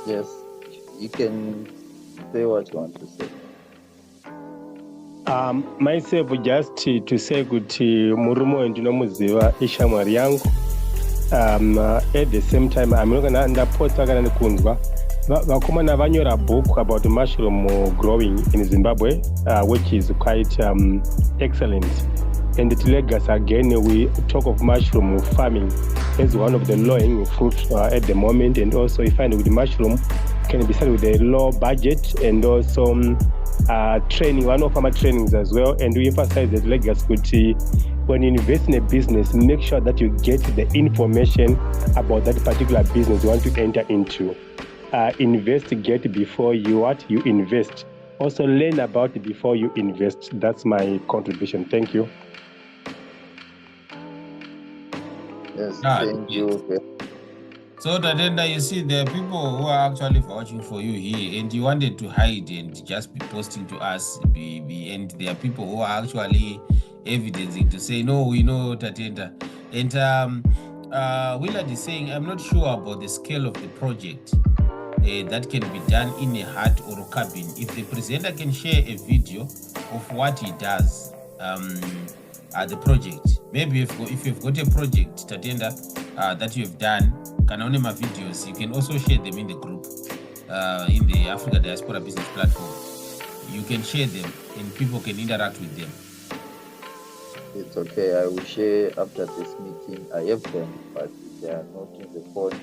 Yes, you can say what you want to say. Myself, just to say kuti murumo ndinomuziva ishamwari yangu. At the same time, I'm not gonna ndaposta kana kunzwa vakomana vanyora book about mushroom growing in Zimbabwe, which is quite excellent. And at Lagos again, we talk of mushroom farming as one of the low-hanging fruit at the moment, and also we find with mushroom can be started with a low budget, and also training, one of farmer trainings as well. And we emphasize at Lagos when you invest in a business, make sure that you get the information about that particular business you want to enter into. Investigate before you invest. Also learn about it before you invest. That's my contribution. Thank you. Yes, thank you. So Tatenda, you see, there are people who are actually vouching for you here, and you wanted to hide and just be posting to us. And there are people who are actually evidencing to say, no, we know Tatenda. And Willard is saying, I'm not sure about the scale of the project that can be done in a hut or a cabin. If the presenter can share a video of what he does at the project, maybe if you've got a project, Tatenda, that you've done, Kanonema videos, you can also share them in the group, in the Africa Diaspora Business Platform. You can share them and people can interact with them. It's okay, I will share after this meeting. I have them, but if they are not in the phone,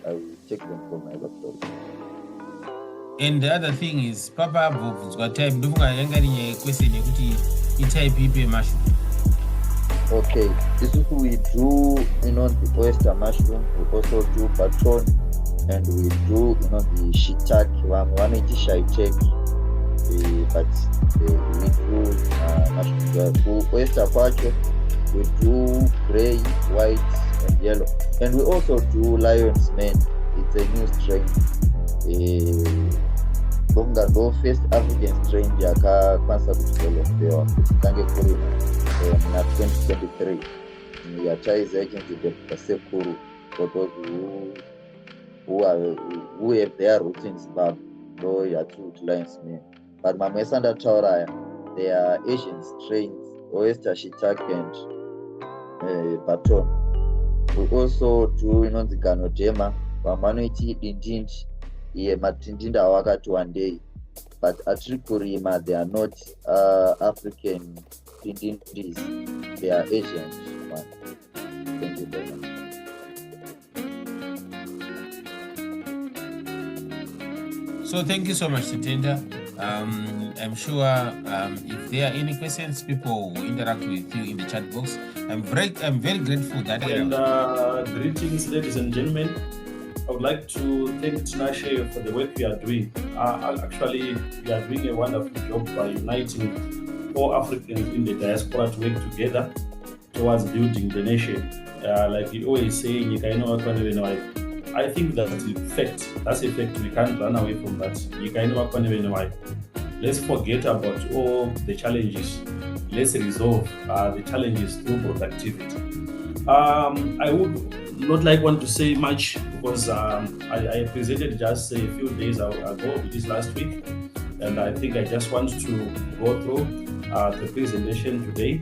I will check them from my laptop. And the other thing is, Papa Bob's got time. Don't forget question. Type mushroom. Okay, this is what we do, the oyster mushroom. We also do patron, and we do, the shiitake. One is shiitake, but we do mushroom. Oyster kwacho, we do gray, white, and yellow, and we also do lion's mane. It's a new strain. The first African strain yakakwanisa kudevelopewa kutange kuri na 2023 yachaiza ichinzidevelopwa sekuru for those who have their roots in Zimbabwe, though yatiri lion's mane. But mamwe esandataura aya, they are Asian strains, oyster, shiitake, and baton. We also do inonzi ganodema, vamwe vanoiti dindindi. Matindinda wakati one day, but atiri kurima, they are not African dindindis, they are Asian ones. Thank you very much. So thank you so much, Tatenda. I'm sure if there are any questions, people will interact with you in the chat box. I'm very grateful that. And greetings, ladies and gentlemen. I would like to thank Tinashe for the work you are doing. Actually, you are doing a wonderful job by uniting all Africans in the diaspora to work together towards building the nation. Like you always say, I think that's a fact. That's a fact. We can't run away from that. Let's forget about all the challenges. Let's resolve the challenges through productivity. I would not want to say much because I presented just a few days ago, this last week, and I think I just want to go through the presentation today.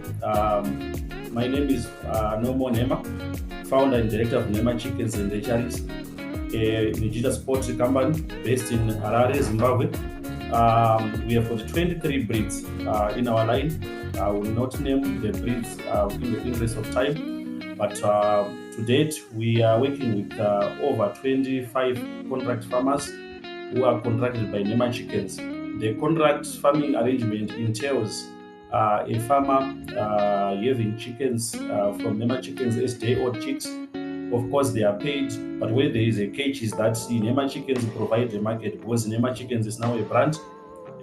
My name is Nomo Nema. founder and director of Nema Chickens and Hatcheries, a digital sports company based in Harare, Zimbabwe. We have got 23 breeds in our line. I will not name the breeds in the interest of time, but to date, we are working with over 25 contract farmers who are contracted by Nema Chickens. The contract farming arrangement entails a farmer having chickens from Nema Chickens as day-old chicks. Of course, they are paid, but where there is a catch is that Nema Chickens provide the market, because Nema Chickens is now a brand,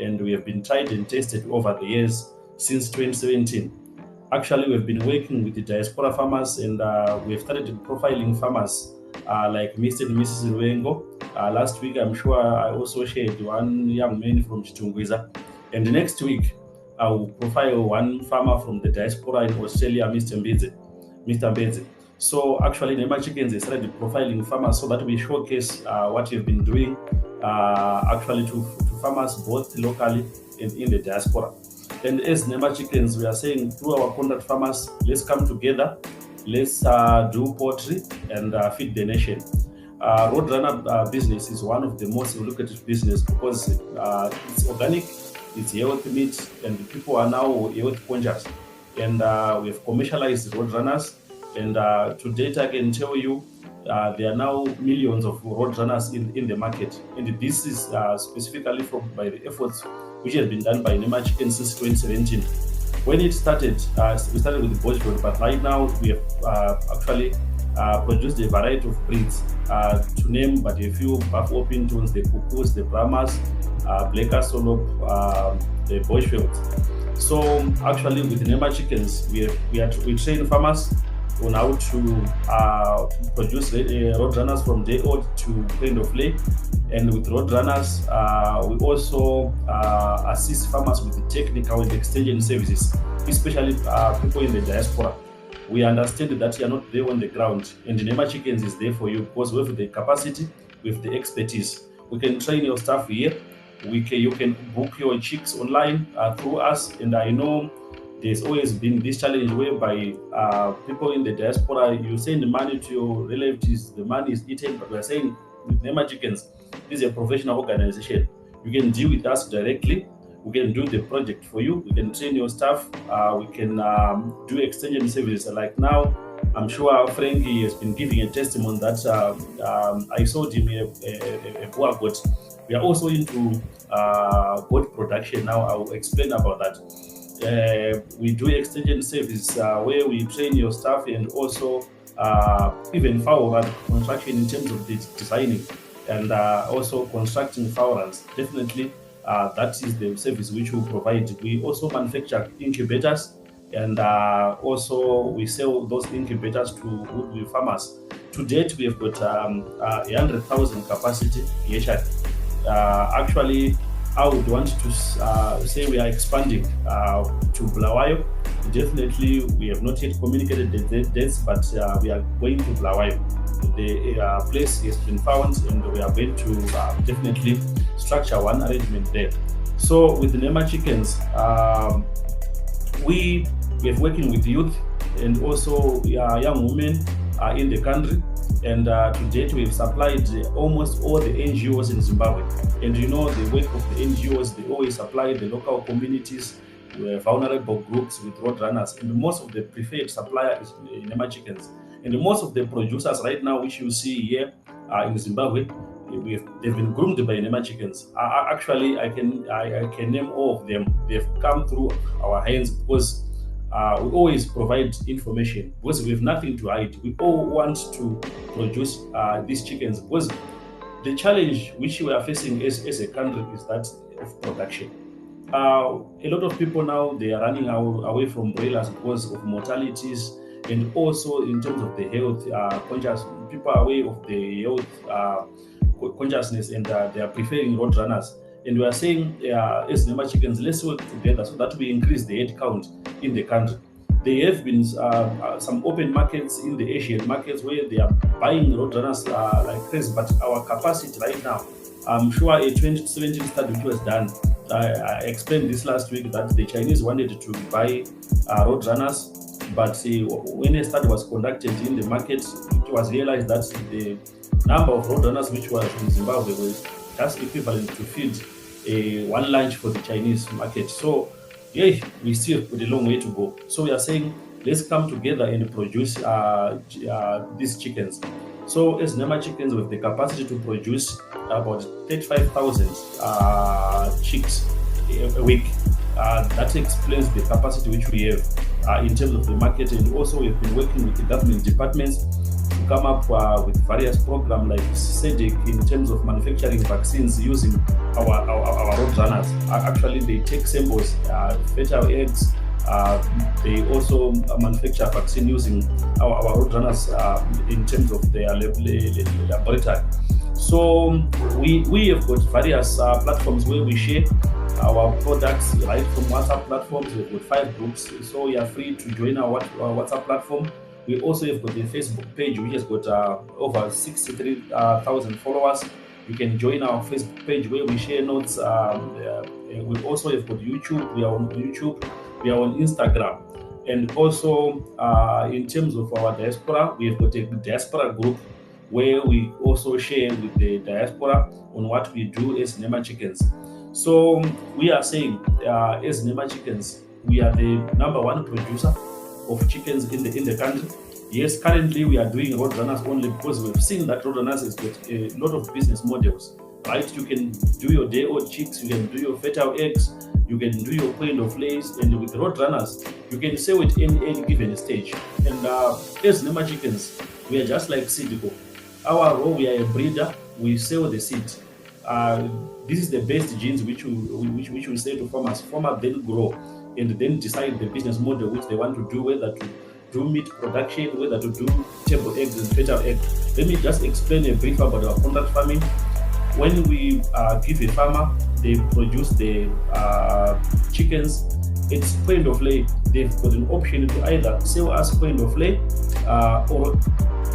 and we have been tried and tested over the years since 2017. Actually, we've been working with the diaspora farmers, and we've started profiling farmers like Mr. and Mrs. Ruengo. Last week, I'm sure I also shared one young man from Chitungwiza. And next week, I will profile one farmer from the diaspora in Australia, Mr. Mbedze. So actually, Nema Chickens has started profiling farmers so that we showcase what we've been doing actually to farmers both locally and in the diaspora. And as Nema Chickens, we are saying through our contract farmers, let's come together, let's do poultry and feed the nation. Roadrunner business is one of the most lucrative business because it's organic, it's healthy meat, and people are now health conscious. And we have commercialized Roadrunners, and to date I can tell you there are now millions of Roadrunners in the market. And this is specifically by the efforts which has been done by Nema Chicken since 2017. When it started, we started with the Bushveld, but right now we have actually produced a variety of breeds to name but a few: Buff Orpingtons, the Cuckoos, the Brahmas, Black Asolop, the Bushveld. So actually with Nema Chickens, we train farmers on how to produce Roadrunners from day old to kind of lay. And with Roadrunners, we also assist farmers with the technical and extension services, especially people in the diaspora. We understand that you are not there on the ground, and Nema Chickens is there for you because we have the capacity, we have the expertise. We can train your staff here. You can book your chicks online through us, and I know there's always been this challenge whereby people in the diaspora, you send money to your relatives, the money is eaten, but we're saying with Nema Chickens, this is a professional organization. You can deal with us directly. We can do the project for you. We can train your staff. We can do extension services. Like now, I'm sure Frankie has been giving a testimony that I sold him a boa goat. We are also into goat production now. I will explain about that. We do extension service where we train your staff, and also even fowl run construction in terms of the designing and also constructing fowl runs. Definitely, that is the service which we provide. We also manufacture incubators, and also we sell those incubators to woodland farmers. To date, we have got 100,000 capacity hatchery. Actually, I would want to say we are expanding to Bulawayo. Definitely, we have not yet communicated the dates, but we are going to Bulawayo. The place has been found, and we are going to definitely structure one arrangement there. So with the Nema Chickens, we have working with youth and also young women in the country. And to date, we've supplied almost all the NGOs in Zimbabwe. And you know, the work of the NGOs, they always supply the local communities, vulnerable groups with Roadrunners. And most of the preferred supplier is Nema Chickens. And most of the producers right now, which you see here in Zimbabwe, they've been groomed by Nema Chickens. Actually, I can name all of them. They've come through our hands because we always provide information because we have nothing to hide. We all want to produce these chickens because the challenge which we are facing as a country is that of production. A lot of people now, they are running away from broilers because of mortalities, and also in terms of the health conscious. People are aware of the health consciousness, and they are preferring Roadrunners. And we are saying, as Nema Chickens, let's work together so that we increase the head count in the country. There have been some open markets in the Asian markets where they are buying Roadrunners like crazy, but our capacity right now, I'm sure a 2017 study which was done, I explained this last week that the Chinese wanted to buy Roadrunners, but when a study was conducted in the market, it was realized that the number of roadrunners which was in Zimbabwe was just equivalent to feed one lunch for the Chinese market. So yeah, we still have a long way to go. So we are saying, let's come together and produce these chickens. So as Nema Chickens, with the capacity to produce about 35,000 chicks a week. That explains the capacity which we have in terms of the market, and also we've been working with the government departments to come up with various programs like SEDEC in terms of manufacturing vaccines using our roadrunners. Actually, they take samples, fertile eggs. They also manufacture vaccine using our roadrunners in terms of their laboratory. So we have got various platforms where we share our products right from WhatsApp platforms. We've got 5 groups, so you are free to join our WhatsApp platform. We also have got a Facebook page which has got over 63,000 followers. You can join our Facebook page where we share notes. We also have got YouTube. We are on YouTube. We are on Instagram. And also in terms of our diaspora, we have got a diaspora group where we also share with the diaspora on what we do as Nema Chickens. So we are saying, as Nema Chickens, we are the #1 producer of chickens in the country. Yes, currently we are doing roadrunners only because we've seen that roadrunners has got a lot of business models, right? You can do your day-old chicks, you can do your fertile eggs, you can do your point of lays, and with roadrunners, you can sell it in any given stage. And as Nema Chickens, we are just like Sidico. Our role, we are a breeder, we sell the seed. This is the best genes which we say to farmers. Farmers then grow and then decide the business model which they want to do, whether to do meat production, whether to do table eggs and fertile eggs. Let me just explain a brief about our contract farming. When we give a farmer, they produce the chickens, it's point of lay. They've got an option to either sell us point of lay or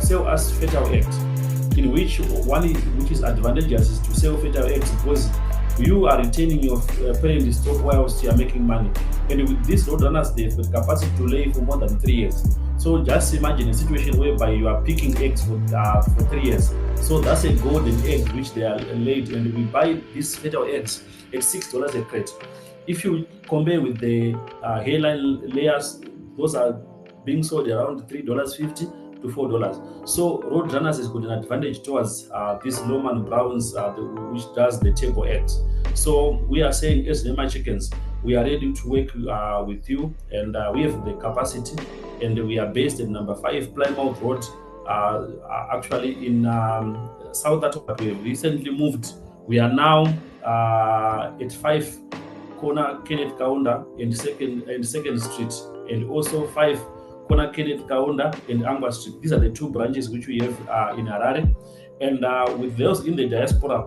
sell us fertile eggs. In which is advantageous is to sell fertile eggs because you are retaining your parent stock whilst you are making money. And with these roadrunners, they've got capacity to lay for more than 3 years. So just imagine a situation whereby you are picking eggs for 3 years. So that's a golden egg which they are laid, and we buy these fertile eggs at $6 a crate. If you compare with the hairline layers, those are being sold around $3.50 to $4. So roadrunners has got an advantage towards these Norman Browns, which does the table eggs. So we are saying, as Nema Chickens, we are ready to work with you, and we have the capacity, and we are based at number 5 Plymouth Road, actually in South Africa. We have recently moved. We are now at 5 Corner Kenneth Kaunda and Second Street, and also 5 Corner Kenneth Kaunda and Angwa Street. These are the 2 branches which we have in Harare. And with those in the diaspora,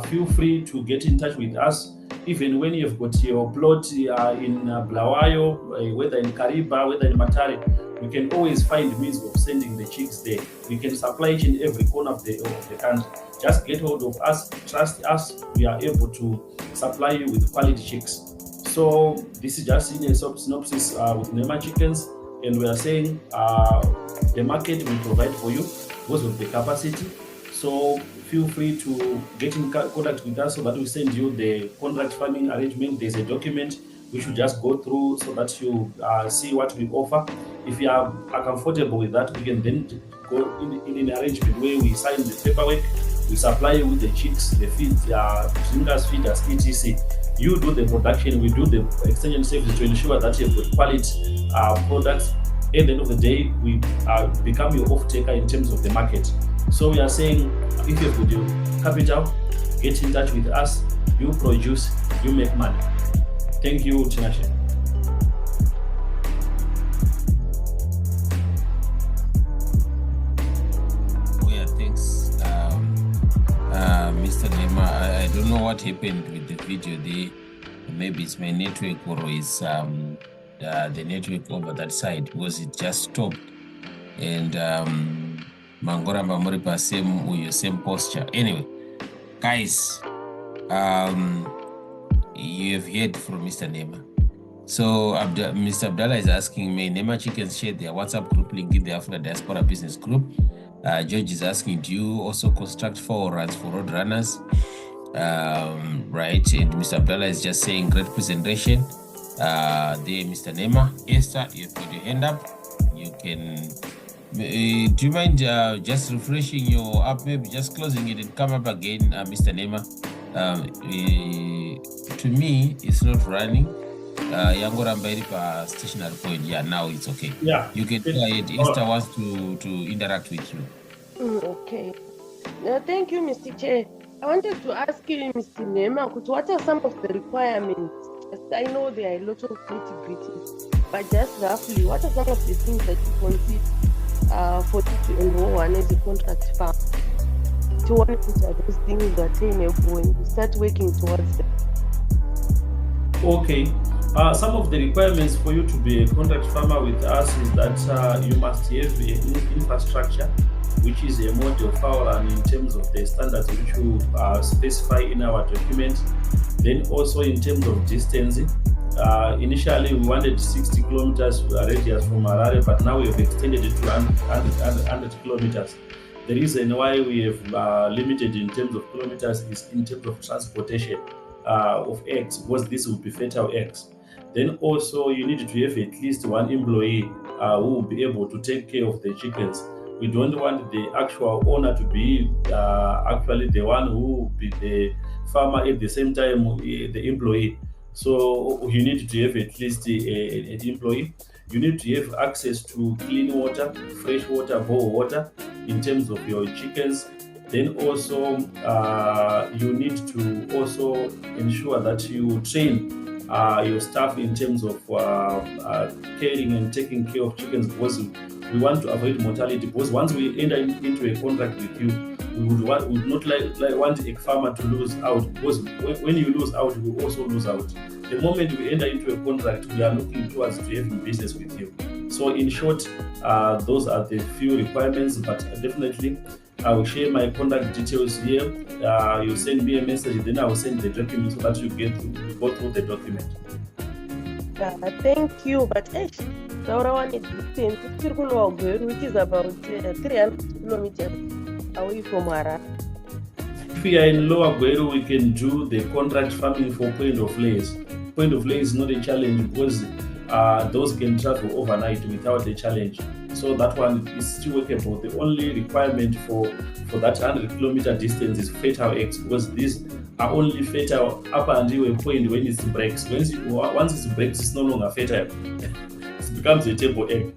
feel free to get in touch with us. Even when you've got your plot in Blawayo, whether in Kariba, whether in Matare, we can always find means of sending the chicks there. We can supply each and every corner of the country. Just get hold of us, trust us, we are able to supply you with quality chicks. So this is just in a synopsis with Nema Chickens, and we are saying the market will provide for you because of the capacity. So feel free to get in contact with us so that we send you the contract farming arrangement. There's a document we should just go through so that you see what we offer. If you are comfortable with that, we can then go in an arrangement where we sign the paperwork, we supply you with the chicks, the feeds, dringers, feeders, etc. You do the production, we do the extension service to ensure that you have got quality products. At the end of the day, we become your off-taker in terms of the market. So we are saying, if you have got your capital, get in touch with us, you produce, you make money. Thank you, Tinashe. Yeah, thanks, Mr. Nema. I don't know what happened with the video there. Maybe it's my network or it's the network over that side, because it just stopped. And Mangoramba Moripa same posture. Anyway, guys, you have heard from Mr. Nema. So Mr. Abdallah is asking, may Nema Chickens share their WhatsApp group link in the Africa Diaspora Business Group? George is asking, do you also construct runs for road runners? Right, and Mr. Abdallah is just saying, great presentation. There, Mr. Nema. Esther, you've got your hand up. You can, do you mind just refreshing your app, maybe just closing it and come up again, Mr. Nema? To me, it's not running. Yangoramba iripa stationary point. Yeah, now it's okay. Yeah. You can go ahead. Esther wants to interact with you. Okay. Thank you, Mr. Chair. I wanted to ask you, Mr. Nema, what are some of the requirements? I know there are a lot of nitty-gritties, but just roughly, what are some of the things that you consider for you to enroll one as a contract farm? To what are those things that attainable when you start working towards them? Okay. Some of the requirements for you to be a contract farmer with us is that you must have an infrastructure, which is a model fowl and in terms of the standards which we specify in our document. Then also in terms of distance, initially we wanted 60 kilometers radius from Harare, but now we have extended it to 100 kilometers. The reason why we have limited in terms of kilometers is in terms of transportation of eggs, because this will be fertile eggs. Then also you need to have at least one employee who will be able to take care of the chickens. We don't want the actual owner to be actually the one who will be the farmer at the same time the employee. So you need to have at least an employee. You need to have access to clean water, fresh water, boil water in terms of your chickens. Then also you need to also ensure that you train your staff in terms of caring and taking care of chickens, because we want to avoid mortality. Because once we enter into a contract with you, we would not want a farmer to lose out, because when you lose out, we also lose out. The moment we enter into a contract, we are looking towards to having business with you. So in short, those are the few requirements, but definitely I will share my contact details here. You send me a message, then I will send the document so that you go through the document. Thank you, but Laura wanted distance, which is about 300 kilometers away from Harare. If we are in Lower Gweru, we can do the contract farming for point of lays. Point of lays is not a challenge because those can travel overnight without a challenge. So that one is still workable. The only requirement for that 100-kilometer distance is fertile eggs, because these are only fertile up until a point when it breaks. Once it breaks, it's no longer fertile. It becomes a table egg.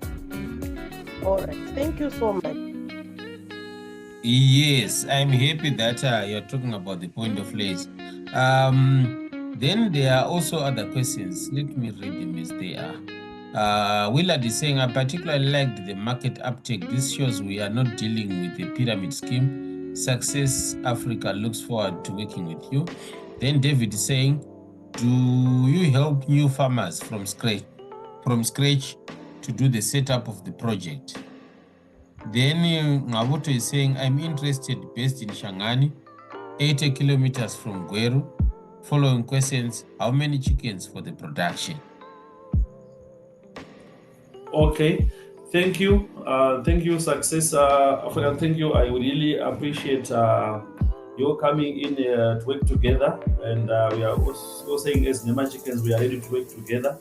All right. Thank you so much. Yes, I'm happy that you're talking about the point of lays. Then there are also other questions. Let me read them as they are. Willard is saying, I particularly liked the market uptake. This shows we are not dealing with a pyramid scheme. Success Africa looks forward to working with you. Then David is saying, do you help new farmers from scratch to do the setup of the project? Then Ngabuto is saying, I'm interested, based in Shangani, 80 kilometers from Gweru. Following questions, how many chickens for the production? Okay, thank you. Thank you, Success Africa. Thank you. I really appreciate your coming in to work together. And we are also saying, as Nema Chickens, we are ready to work together.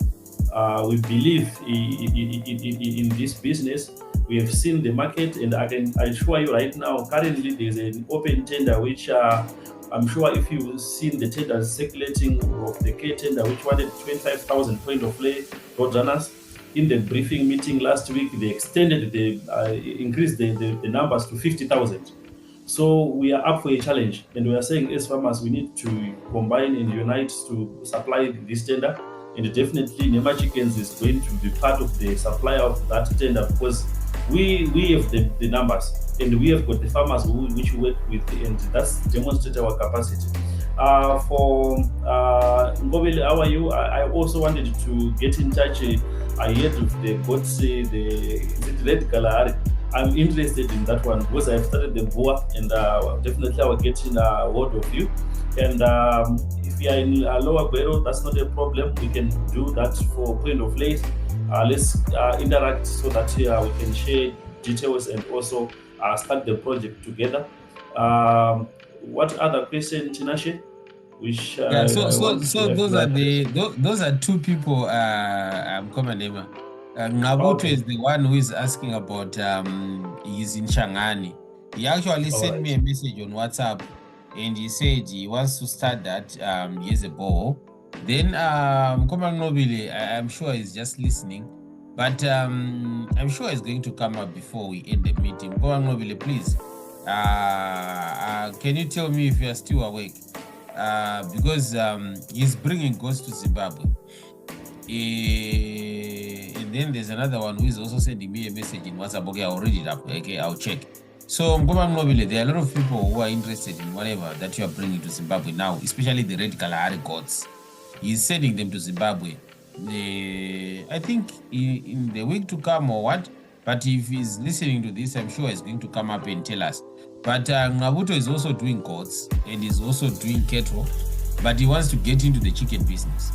We believe in this business. We have seen the market, and I can assure you right now, currently there's an open tender, which I'm sure if you've seen the tenders circulating of the K tender, which wanted 25,000 point of lay road runners. In the briefing meeting last week, they extended increased the numbers to 50,000. So we are up for a challenge, and we are saying as farmers, we need to combine and unite to supply this tender. And definitely Nema Chickens is going to be part of the supply of that tender, because we have the numbers, and we have got the farmers which we work with, and that's demonstrate our capacity. For Ngobele, how are you? I also wanted to get in touch ahead of the Gotse, the Red Kalahari. I'm interested in that one because I've started the BOA, and definitely I will get in a word of you. And if we are in Lower Guero, that's not a problem. We can do that for Point of Late. Let's interact so that we can share details and also start the project together. What other question, Tinashe? Which Yeah, so I want to those are two people. Common name. Nabuto is the one who is asking about. He's in Shangani. He actually sent me a message on WhatsApp, and he said he wants to start that years ago. Then Common Nobile, I'm sure he's just listening, but I'm sure he's going to come up before we end the meeting. Common Nobile, please. Can you tell me if you are still awake? Because he's bringing ghosts to Zimbabwe. And then there's another one who is also sending me a message in WhatsApp. Okay, I'll read it up. Okay, I'll check. So, there are a lot of people who are interested in whatever that you are bringing to Zimbabwe now, especially the red Kalahari gods. He's sending them to Zimbabwe. I think in the week to come or what, but if he's listening to this, I'm sure he's going to come up and tell us. But Nabuto is also doing goats and he's also doing cattle, but he wants to get into the chicken business.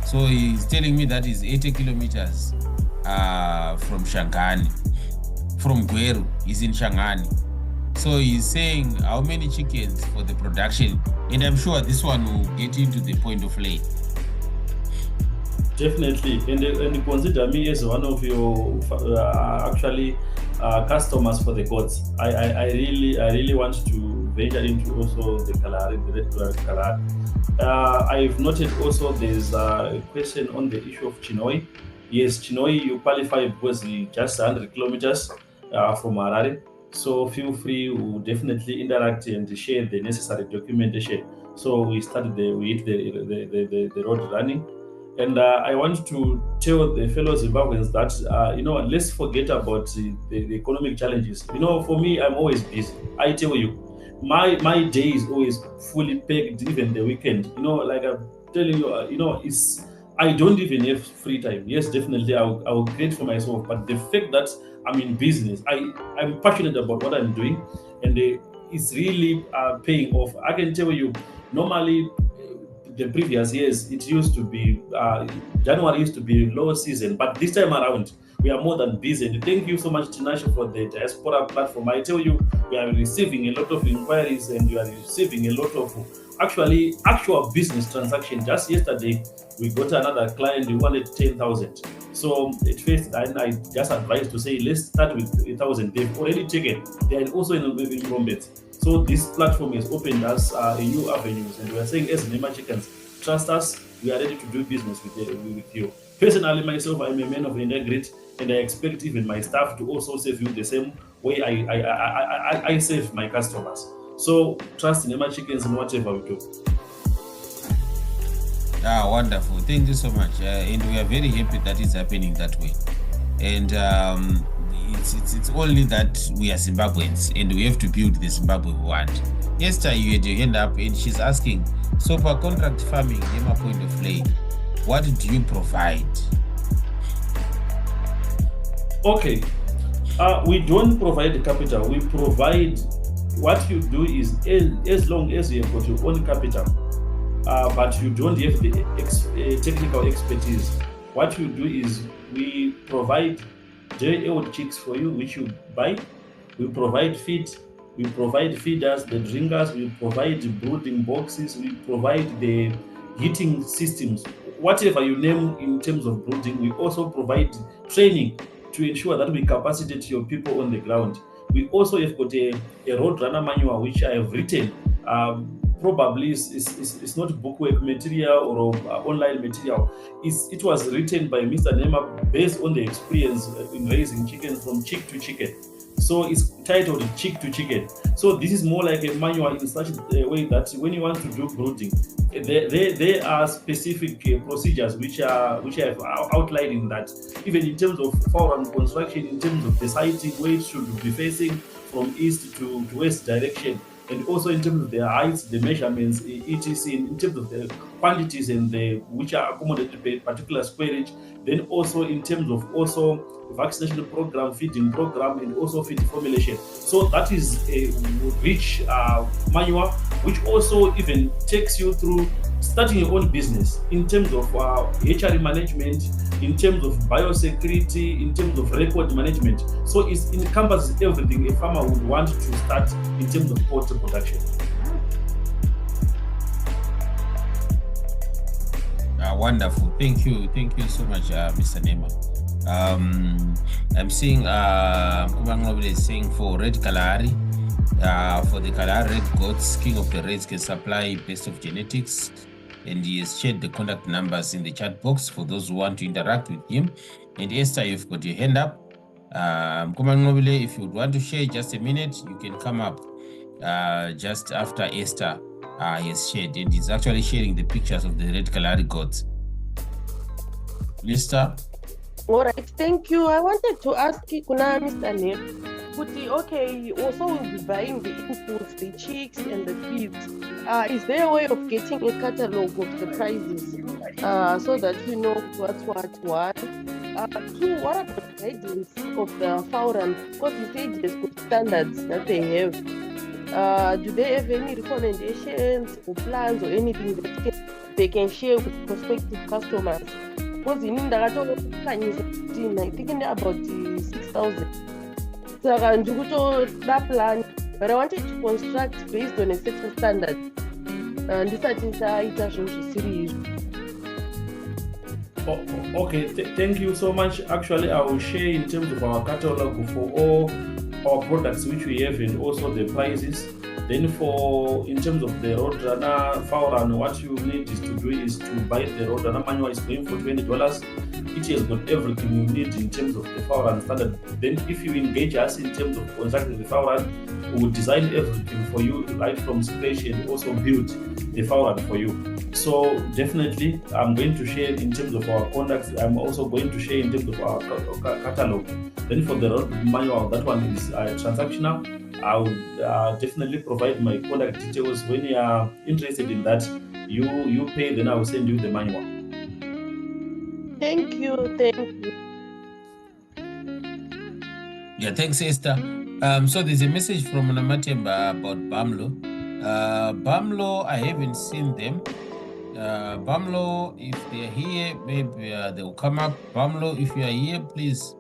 So he's telling me that he's 80 kilometers from Shangani. From Guero, he's in Shangani. So he's saying how many chickens for the production, and I'm sure this one will get into the Point of Lay. Definitely, and consider me as one of your customers for the gods. I really want to venture into also the Kalahari, the red Kalahari. I've noted also there's a question on the issue of Chinoi. Yes, Chinoi, you qualify because it's just 100 kilometers from Harare. So feel free to definitely interact and share the necessary documentation. So we hit the road running. And I want to tell the fellow Zimbabweans that, let's forget about the economic challenges. For me, I'm always busy. I tell you, my day is always fully packed, even the weekend. Like I'm telling you, I don't even have free time. Yes, definitely, I'll create for myself. But the fact that I'm in business, I'm passionate about what I'm doing, and it's really paying off. I can tell you, normally, the previous years, it used to be January used to be low season, but this time around we are more than busy. And thank you so much, Tinashe, for the diaspora platform. I tell you, we are receiving a lot of inquiries and we are receiving a lot of actual business transaction. Just yesterday, we got another client who wanted 10,000. So at first, I just advised to say, let's start with 1,000. They've already taken. They are also in Rombet. So this platform has opened us a new avenues, and we are saying, as Nema Chickens, trust us. We are ready to do business with you. Personally, myself, I'm a man of integrity, and I expect even my staff to also serve you the same way I serve my customers. So trust Nema Chickens in whatever we do. Wonderful. Thank you so much. And we are very happy that it's happening that way. And it's only that we are Zimbabweans and we have to build the Zimbabwe we want. Yesterday, you had your hand up and she's asking, so for contract farming, Nema Point of Lay, what do you provide? Okay. We don't provide capital. We provide, what you do is, as long as you have got your own capital, but you don't have the technical expertise, what you do is we provide day-old chicks for you, which you buy. We provide feed. We provide feeders, the drinkers. We provide the brooding boxes. We provide the heating systems. Whatever you name in terms of brooding, we also provide training to ensure that we capacitate your people on the ground. We also have got a road runner manual, which I have written. Probably it's not bookwork material or online material. It was written by Mr. Nema based on the experience in raising chicken from chick to chicken. So it's titled Chick to Chicken. So this is more like a manual in such a way that when you want to do brooding, there are specific procedures which I have outlined in that. Even in terms of foreign construction, in terms of the siting, where it should be facing from east to west direction, and also in terms of the heights, the measurements, etc., in terms of the quantities and which are accommodated by particular squarage. Then also in terms of also vaccination program, feeding program, and also feed formulation. So that is a rich manual, which also even takes you through starting your own business in terms of HR management, in terms of biosecurity, in terms of record management. So it encompasses everything a farmer would want to start in terms of poultry production. Wonderful. Thank you so much, Mr. Nema. I'm seeing Kumangobile is saying for red Kalahari, for the Kalahari red goats, king of the reds can supply best of genetics, and he has shared the contact numbers in the chat box for those who want to interact with him. And Esther, you've got your hand up. Kumangobile, if you would want to share just a minute, you can come up just after Esther has shared, and he's actually sharing the pictures of the red Kalahari goats. Lista. All right, thank you. I wanted to ask Kuna Mr. Nep, okay, you also will be buying the inputs, the chicks and the feeds. Is there a way of getting a catalog of the prices so that you know what's what? Two, what are the guidance of the forum? Because you said there's good standards that they have. Do they have any recommendations or plans or anything that they can share with prospective customers? Because in I think about 6,000. So that plan, but I wanted to construct based on a certain standard. And this is series. Okay, thank you so much. Actually, I will share in terms of our catalog for all our products which we have and also the prices. Then in terms of the Roadrunner Fowran, what you need is to buy the Roadrunner manual. Is going for $20. It has got everything you need in terms of the Fowran standard. Then if you engage us in terms of constructing the Fowran, we will design everything for you right from scratch and also build the Fowran for you. So definitely I'm going to share in terms of our contacts. I'm also going to share in terms of our catalog. Then for the road manual, that one is transactional. I will definitely provide my contact details. When you are interested in that, you pay, then I will send you the manual. Thank you. Yeah, thanks, Esther. So there's a message from Namatemba about Bamlo. Bamlo, I haven't seen them. Bamlo, if they're here, maybe they will come up. Bamlo, if you are here, please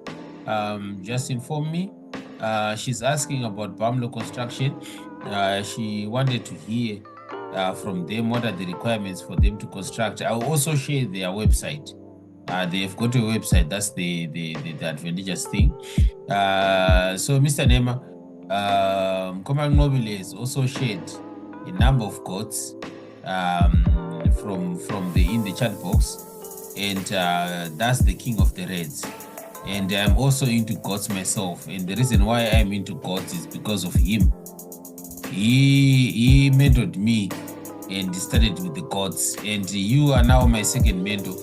just inform me. She's asking about Bamlo construction. She wanted to hear from them what are the requirements for them to construct. I'll also share their website. They've got a website. That's the advantageous thing. So Mr. Nema, Command Mobile has also shared a number of goats from in the chat box, and that's the king of the reds. And I'm also into goats myself, and the reason why I'm into goats is because of him. He mentored me and started with the goats, and you are now my second mentor,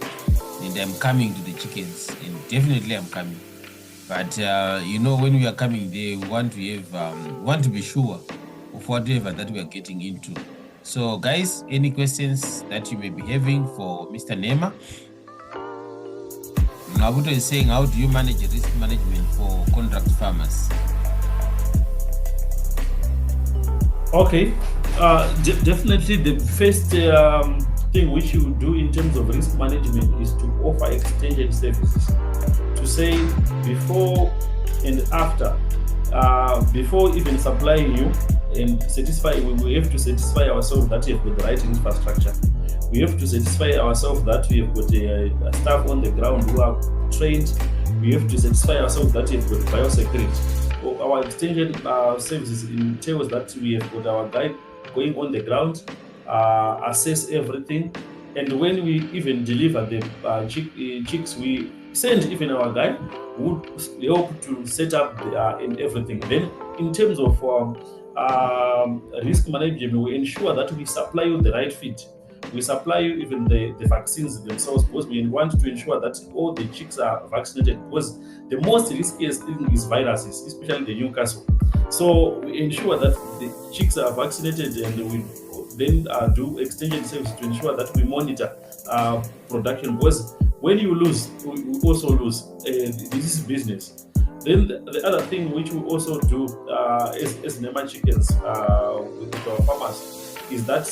and I'm coming to the chickens, and definitely I'm coming. But when we are coming there, we want to have want to be sure of whatever that we are getting into. So guys, any questions that you may be having for Mr. Nema? Nabuto is saying, how do you manage risk management for contract farmers? Okay, definitely the first thing which you do in terms of risk management is to offer extension services. To say before and after, before even supplying you and we have to satisfy ourselves that we have got the right infrastructure. We have to satisfy ourselves that we have got staff on the ground who are trained. We have to satisfy ourselves that we have got biosecurity. Our extension services entails that we have got our guy going on the ground, assess everything, and when we even deliver the chicks, we send even our guy who would help to set up and everything. Then in terms of risk management, we ensure that we supply you the right feed. We supply you even the vaccines themselves, because we want to ensure that all the chicks are vaccinated, because the most riskiest thing is viruses, especially the Newcastle. So we ensure that the chicks are vaccinated, and we then do extension service to ensure that we monitor production, because when you lose, we also lose. This is business. Then the other thing which we also do as Nema chickens with our farmers is that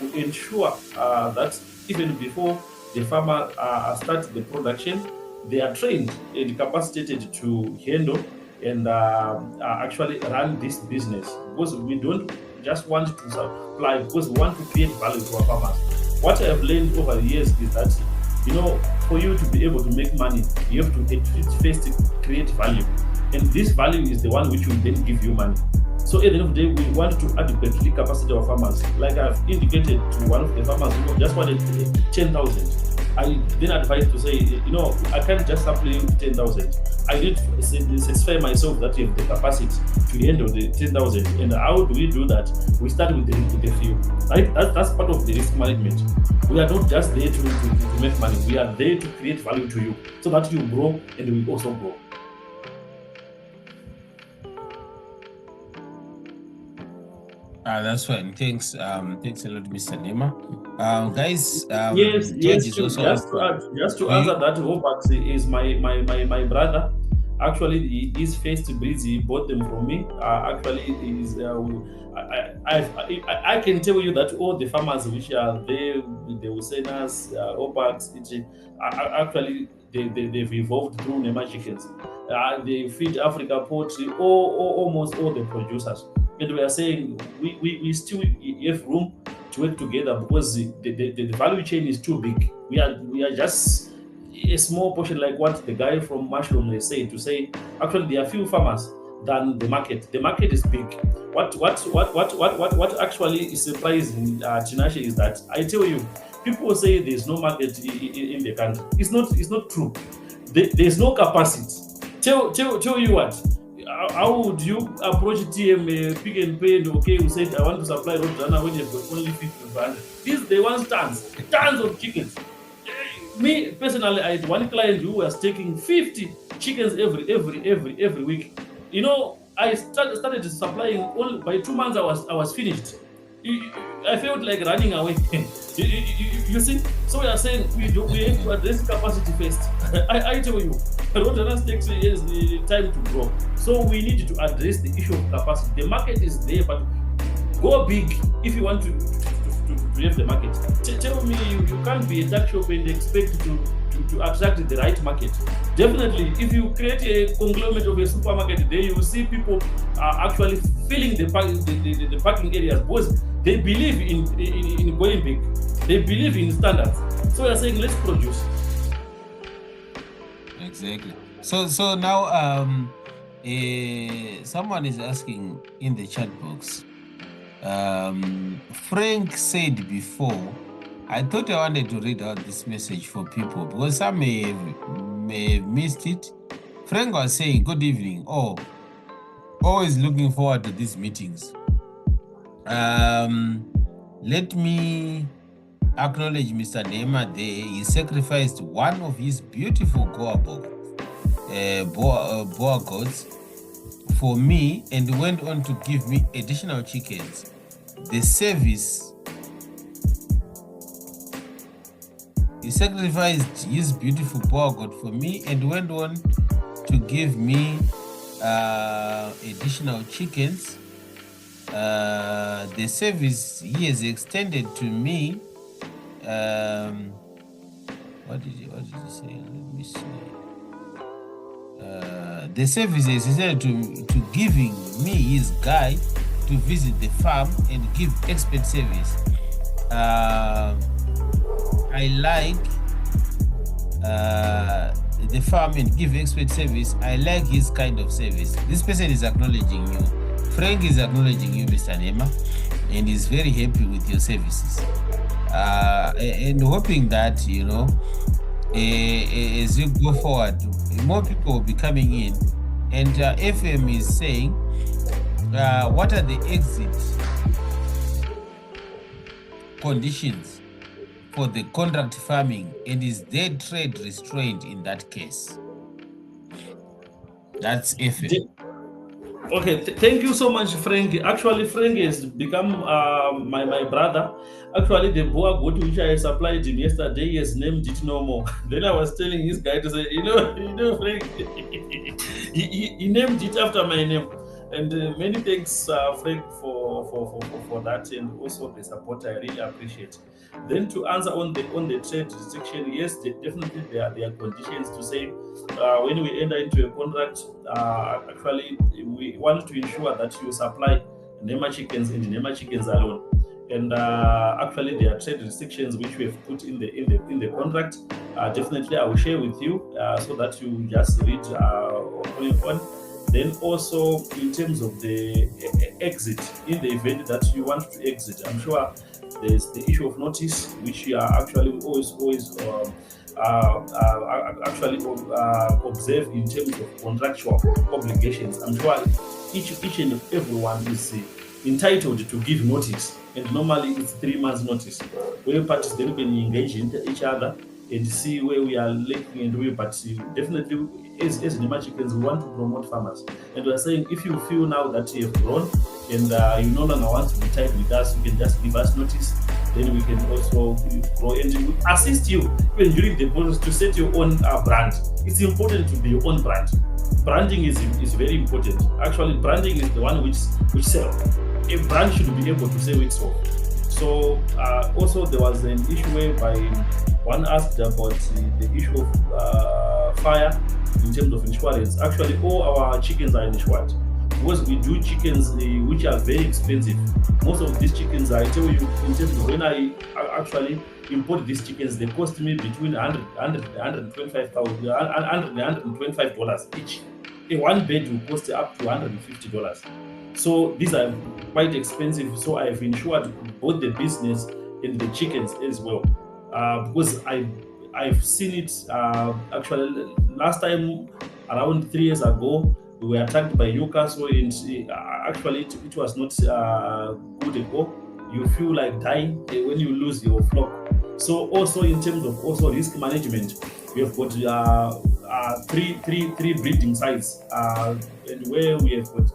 we ensure that even before the farmer starts the production, they are trained and capacitated to handle and actually run this business, because we don't just want to supply, because we want to create value to our farmers. What I've learned over the years is that, for you to be able to make money, you have to first create value, and this value is the one which will then give you money. So at the end of the day, we want to adequately capacitate our farmers. Like I've indicated to one of the farmers who just wanted 10,000. I then advised to say, I can't just supply you 10,000. I need to satisfy myself that you have the capacity to handle the 10,000. And how do we do that? We start with the few. Right? That's part of the risk management. We are not just there to make money. We are there to create value to you, so that you grow and we also grow. That's fine. Thanks. Thanks a lot, Mr. Nema. Guys, Yes, George is also just to answer that, Robert is my brother. Actually, his first breeds, he bought them from me. Actually, is I can tell you that all the farmers which are there, the Usenas, Robert, actually they've evolved through Nema chickens. They feed Africa poultry, almost all the producers. And we are saying we still have room to work together, because the value chain is too big. We are just a small portion, like what the guy from Mushroom has said, to say actually there are few farmers than the market. The market is big. What actually is surprising, Tinashe, is that I tell you, people say there's no market in the country. It's not true. There's no capacity. Tell you what. How would you approach TM Pick and Pay? Okay, who said I want to supply Roadrunner when you've got only 50,000? They want tons of chickens. Me personally, I had one client who was taking 50 chickens every week. I started supplying. All by 2 months, I was finished. I felt like running away. You see, so we are saying we have to address capacity first. I tell you, Roadrunners takes years time to grow. So we need to address the issue of capacity. The market is there, but go big if you want to have the market. Tell me, you can't be a dark shop and expect to attract the right market. Definitely, if you create a conglomerate of a supermarket, there you will see people are actually filling the parking areas, because they believe in going big. They believe in standards. So we are saying, let's produce. Exactly. So now someone is asking in the chat box. Frank said before, I thought I wanted to read out this message for people, because some may have missed it. Frank was saying, good evening. Always looking forward to these meetings. Let me acknowledge Mr. Nema there. He sacrificed one of his beautiful boar goats for me, and went on to give me additional chickens. The service, he sacrificed his beautiful boar goat for me and went on to give me additional chickens. The service he has extended to me. What did he say? Let me see. The service is extended to giving me his guide to visit the farm and give expert service. I like the farm and give expert service. I like his kind of service. This person is acknowledging you. Frank is acknowledging you, Mr. Nema, and is very happy with your services. And hoping that, as you go forward, more people will be coming in. And FM is saying, what are the exit conditions for the contract farming, and is there trade restraint in that case? That's FM. Okay, thank you so much, Frank. Actually, Frank has become my brother. Actually, the boar goat which I supplied him yesterday, his name did no more. Then I was telling his guy to say, Frank, he named it after my name. And many thanks, Frank, for that, and also the support. I really appreciate. Then to answer on the trade restriction, yes, definitely there are conditions to say when we enter into a contract. Actually, we want to ensure that you supply Nema chickens and Nema chickens alone. And actually, there are trade restrictions which we have put in the contract. Definitely, I will share with you so that you just read on. Then also in terms of the exit, in the event that you want to exit, I'm sure there's the issue of notice, which you are actually always actually observe in terms of contractual obligations. I'm sure each and everyone is entitled to give notice, and normally it's 3 months notice, where parties then can engage in each other and see where we are lacking and where, but definitely as Nema Chickens, we want to promote farmers. And we are saying if you feel now that you have grown and you no longer want to be tied with us, you can just give us notice. Then we can also grow and we assist you even during the process to set your own brand. It's important to be your own brand. Branding is very important. Actually, branding is the one which sells. A brand should be able to sell itself. So also there was an issue whereby one asked about the issue of fire in terms of insurance. Actually, all our chickens are insured because we do chickens which are very expensive. Most of these chickens, I tell you, in terms of when I actually import these chickens, they cost me between $125 each. One bed will cost up to $150. So these are quite expensive. So I've insured both the business and the chickens as well, because I've seen it. Actually, last time around 3 years ago, we were attacked by Newcastle, and actually it was not good at all. You feel like dying when you lose your flock. So also in terms of also risk management, we have got three breeding sites, and where we have got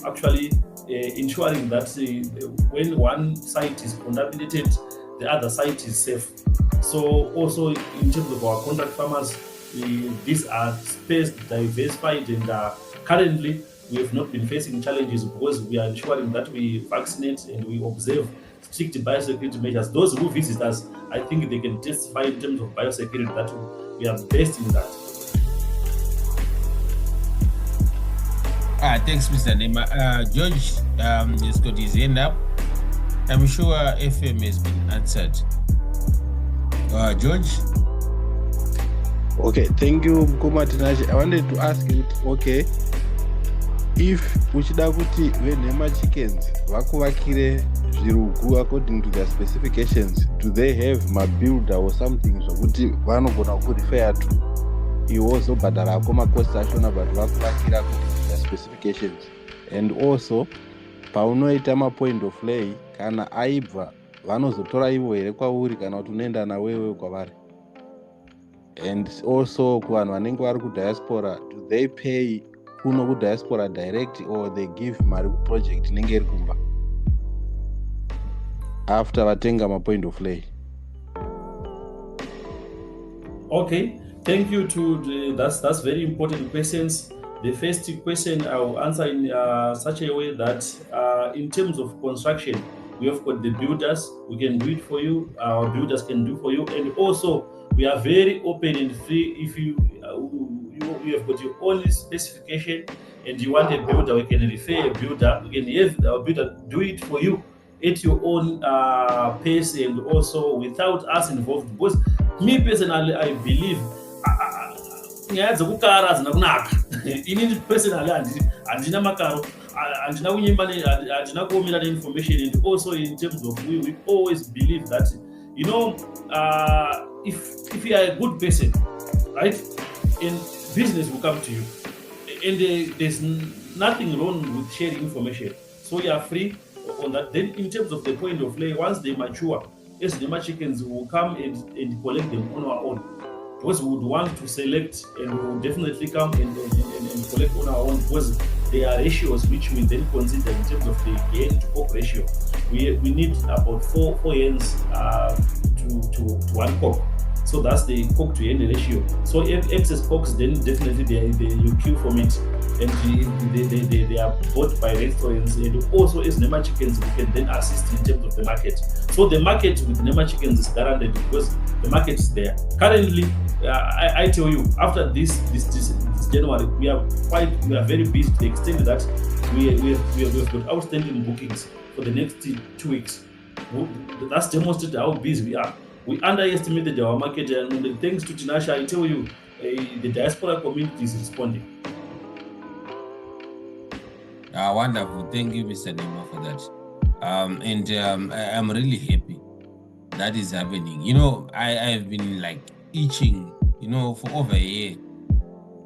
actually ensuring that when one site is contaminated, the other site is safe. So also in terms of our contract farmers, these are spaced, diversified, and currently we have not been facing challenges because we are ensuring that we vaccinate and we observe strict biosecurity measures. Those who visit us, I think they can testify in terms of biosecurity that we are best in that. Thanks, Mr. Nema. George has got his hand up. I'm sure FM has been answered. George? Okay, thank you, Mkuma Tinashi. I wanted to ask you, okay, if uchida kuti venema chickens vakuvakire zvirugu according to their specifications, do they have mabuilder or something zvokuti vanogona kurefer to iwo zobhadharako makosti ashona but vakuvakira according to their specifications? And also paunoita mapoint of lay, kana aibva vanozotora ivo here kwauri kana kuti unoenda nawewe kwavari? And also kuvanhu vanenge vari kudiaspora, do they pay kuno kudiaspora direct or they give mari kuproject inenge iri kumba after vatenga mapoint of lay? Okay, thank you to that's very important questions. The first question I will answer in such a way that in terms of construction, we have got the builders, we can do it for you, our builders can do for you, and also we are very open and free. If you have got your own specification and you want a builder, we can refer a builder, we can have our builder do it for you at your own pace and also without us involved. Because me personally, I believe nyaya dzekukara hadzina kunaka. Inini personally handina makaro, handina kunyimba, handina kuomera neinformation, and also in terms of we always believe that, you know, if you are a good person, right, and business will come to you, and there's nothing wrong with sharing information, so you are free on that. Then in terms of the point of lay, once they mature, as the chickens will come and collect them on our own, because we would want to select, and we will definitely come and collect on our own, because there are ratios which we then consider in terms of the hen to cock ratio. We need about four hens to one cock. So that's the coke to end ratio. So if excess cokes, then definitely you queue from it, and they are bought by restaurants, and also as Nema chickens we can then assist in terms of the market. So the market with Nema chickens is guaranteed because the market is there. Currently, I tell you, after this January, we are very busy to the extent that we have got outstanding bookings for the next 2 weeks. That's demonstrated how busy we are. We underestimated our market, and thanks to Tinashe, I tell you, the diaspora community is responding. Wonderful. Thank you, Mr. Nema, for that. I'm really happy that is happening. You know, I've been like itching, for over a year.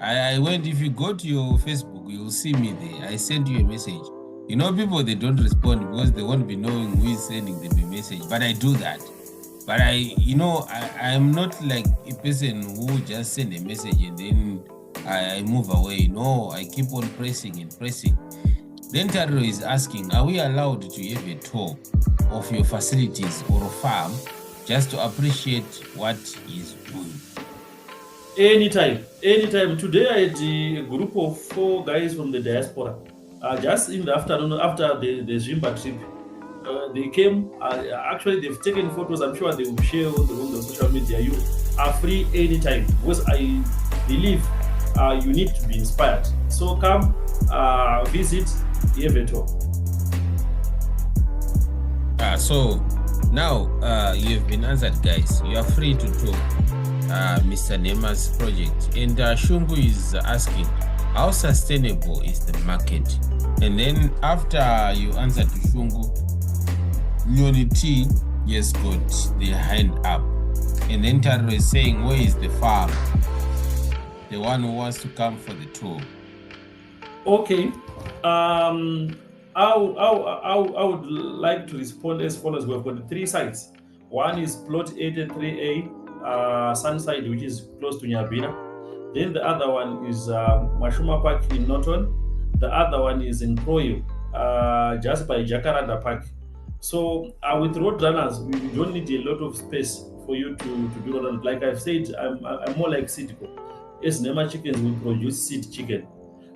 I went, if you go to your Facebook, you'll see me there. I sent you a message. People, they don't respond because they won't be knowing who is sending them a message. But I do that. But I'm not like a person who just send a message and then I move away. No, I keep on pressing and pressing. Then Taro is asking, are we allowed to have a tour of your facilities or a farm just to appreciate what he's doing? Anytime. Today I had a group of 4 guys from the diaspora. Just in the afternoon after the Zimba trip. They came, actually they've taken photos. I'm sure they will share on the social media. You are free anytime because I believe you need to be inspired. So come visit Yeveto. So now you have been answered, guys. You are free to talk Mr. Nema's project. And Shungu is asking, how sustainable is the market? And then after you answer to Shungu, Unity has got the hand up. And then Taro is saying, where is the farm? The one who wants to come for the tour. Okay. I would like to respond as follows. We've got 3 sites. One is plot 83A, Sunside, which is close to Nyabina. Then the other one is Mashuma Park in Norton. The other one is in Kroyo, just by Jacaranda Park. So with road runners, we don't need a lot of space for you to do that. Like I've said, I'm more like Sidco. As Nema chickens will produce seed chicken.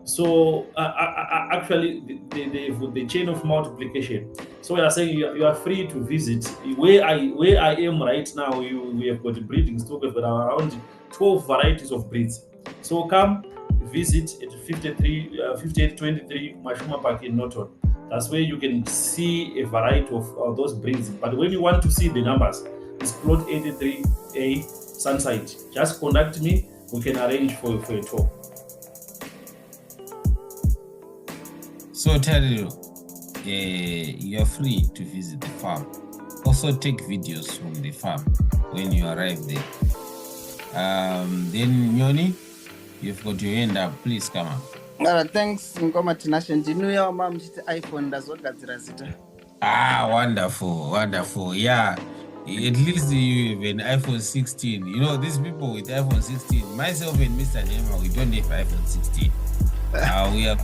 So actually, the chain of multiplication. So we are saying you are free to visit. Where I am right now, we have got a breeding stock of around 12 varieties of breeds. So come visit at 5823 Mashuma Park in Norton. That's where you can see a variety of those breeds. But when you want to see the numbers, it's plot 83A Sunside. Just contact me. We can arrange for a tour. So tell you, you're free to visit the farm. Also take videos from the farm when you arrive there. Then Nyoni, you've got your hand up. Please come up. Thanks, Ngoma Tinashe. Ndinuya mama mchiti iPhone ndazogadzira zita. Wonderful. Yeah. At least you have an iPhone 16. These people with iPhone 16, myself and Mr. Nema, we don't have iPhone 16. We are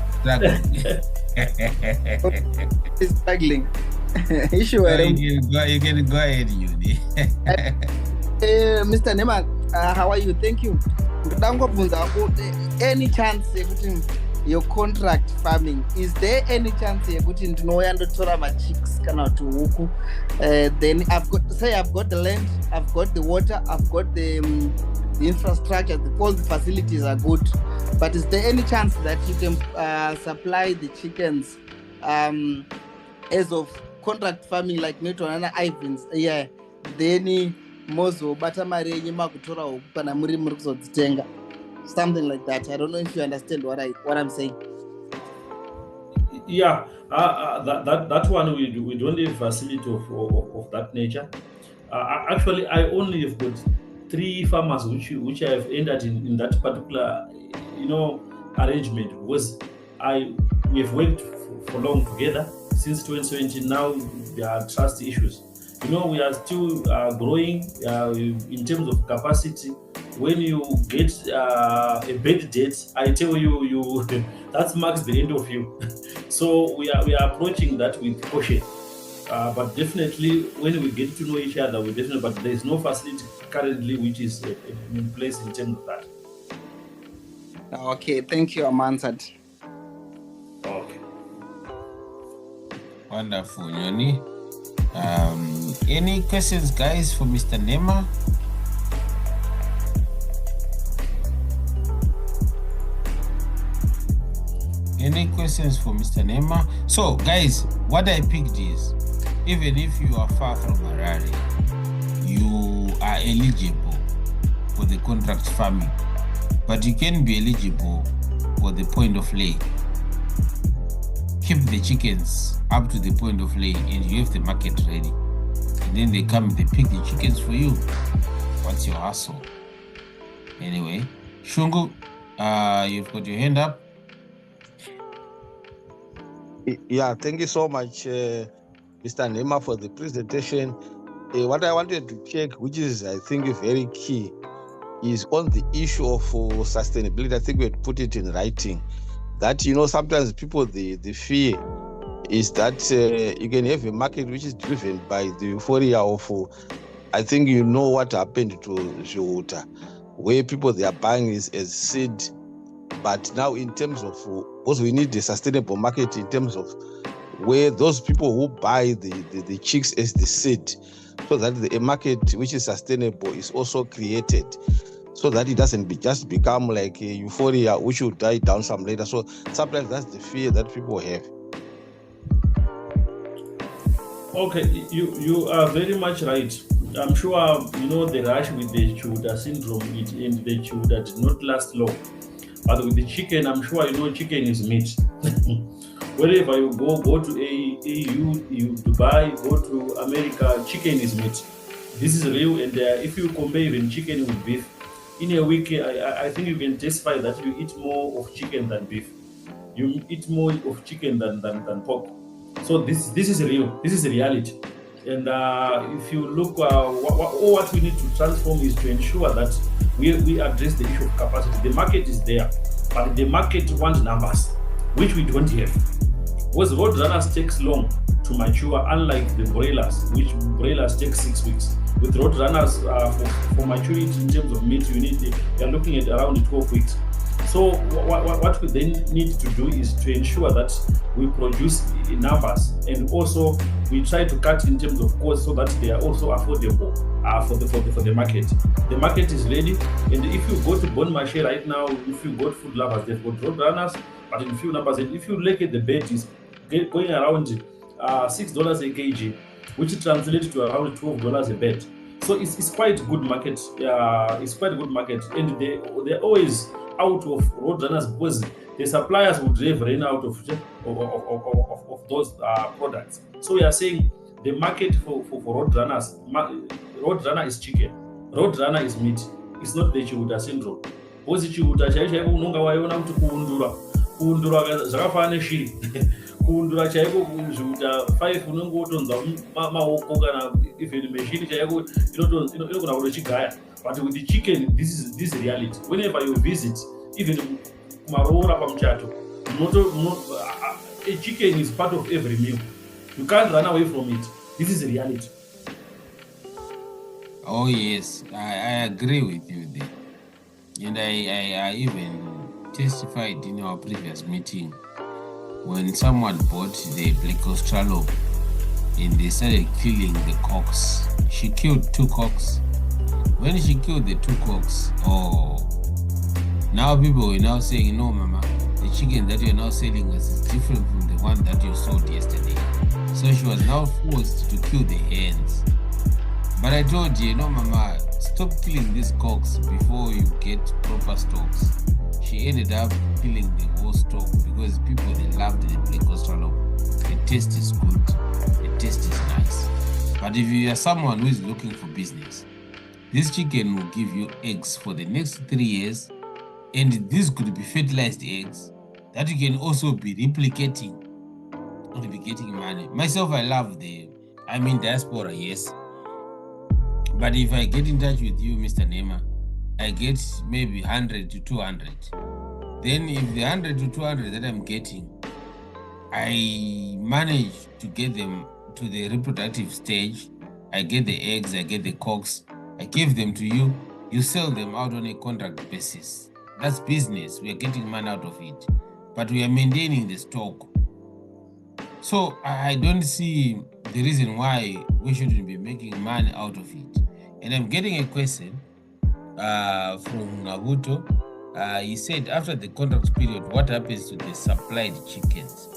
struggling. He's struggling. You can go ahead, Yuni. Mr. Nema, how are you? Thank you. Any chance your contract farming, is there any chance yekuti ndinouya ndotora machicks kana kuti huku? Then I've got the land, I've got the water, I've got the infrastructure, all the facilities are good. But is there any chance that you can supply the chickens as of contract farming like Netonana Ivans? Yeah, then mozo batamari yenyu makutora huku kana muri kuzodzitenga. Something like that. I don't know if you understand what I'm saying. Yeah, that one we don't have facility of that nature. Actually, I only have got 3 farmers which I have entered in that particular arrangement, because we have worked for long together since 2020. Now there are trust issues. We are still growing in terms of capacity. When you get a bad date, I tell you that marks the end of you. So we are approaching that with caution. But definitely, when we get to know each other, we definitely. But there is no facility currently which is in place in terms of that. Okay, thank you. I'm answered. Okay. Wonderful, Nyoni. Any questions, guys, for Mr. Nema? Any questions for Mr. Nema? So, guys, what I picked is, even if you are far from Harare, you are eligible for the contract farming, but you can be eligible for the point of lay. Keep the chickens up to the point of lay, and you have the market ready. And then they come, they pick the chickens for you. What's your hustle? Anyway, Shungu, you've got your hand up. Yeah, thank you so much, Mr. Nema, for the presentation. What I wanted to check, which is, I think, very key, is on the issue of sustainability. I think we had put it in writing that, sometimes people, the fear is that you can have a market which is driven by the euphoria of, I think what happened to Jota, where people, they are buying is as seed. But now in terms of, also we need a sustainable market in terms of where those people who buy the chicks as the seed, so that a market which is sustainable is also created, so that it doesn't just become like a euphoria which will die down some later. So sometimes that's the fear that people have. Okay, you are very much right. I'm sure the rush with the Chuda syndrome, and the Chuda did not last long. But with the chicken, I'm sure chicken is meat. Wherever you go to EU, Dubai, go to America, chicken is meat. This is real, and if you compare even chicken with beef, in a week, I think you can testify that you eat more of chicken than beef. You eat more of chicken than pork. So this is real. This is reality. And if you look, what we need to transform is to ensure that we address the issue of capacity. The market is there, but the market wants numbers, which we don't have. Because roadrunners takes long to mature, unlike the broilers, which broilers take 6 weeks. With roadrunners, for maturity in terms of meat, you are looking at around 12 weeks. So what we then need to do is to ensure that we produce in numbers, and also we try to cut in terms of cost so that they are also affordable for the market. The market is ready, and if you go to Bon Marché right now, if you go to food lovers, they've got roadrunners, but in few numbers. And if you look at the bet, is going around $6 a kg, which translates to around $12 a bet. So it's quite good market. It's quite a good market, and they're always out of roadrunners because the suppliers would have run out of those products. So we are saying the market for roadrunners, roadrunner is chicken, roadrunner is meat. It's not the Chiuta syndrome. Because Chiuta chaipo unonga waiona kuti kuundura zvakafanana neshiri kuundura chaiko zviuta 5 unenge wotonzwa maoko kana even meshiri chaiko inogona kutochigaya. But with the chicken, this is reality. Whenever you visit, even Marora Pamchato, a chicken is part of every meal. You can't run away from it. This is reality. Oh yes, I agree with you there. And I even testified in our previous meeting when someone bought the Black Australo and they started killing the cocks. She killed 2 cocks. When she killed the 2 cocks, now people were now saying, no, Mama, the chicken that you're now selling us is different from the one that you sold yesterday. So she was now forced to kill the hens. But I told you, no, Mama, stop killing these cocks before you get proper stocks. She ended up killing the whole stock because people, they loved the Black Australo. The taste is good, the taste is nice. But if you are someone who is looking for business, this chicken will give you eggs for the next 3 years, and these could be fertilized eggs that you can also be replicating and be getting money. Myself, I'm in diaspora, yes. But if I get in touch with you, Mr. Nema, I get maybe 100 to 200. Then if the 100 to 200 that I'm getting, I manage to get them to the reproductive stage. I get the eggs, I get the cocks, I give them to you, you sell them out on a contract basis. That's business. We are getting money out of it, but we are maintaining the stock. So I don't see the reason why we shouldn't be making money out of it. And I'm getting a question from Nabuto. He said, after the contract period, what happens to the supplied chickens?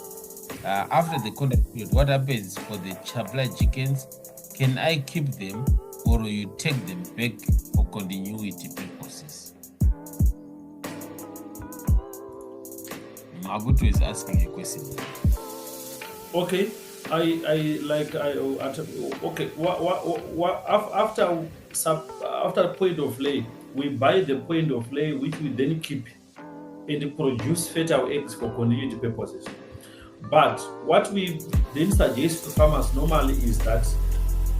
After the contract period, what happens for the supplied chickens? Can I keep them, or you take them back for continuity purposes? Nabuto is asking a question. Okay, after point of lay, we buy the point of lay, which we then keep and produce fertile eggs for continuity purposes. But what we then suggest to farmers normally is that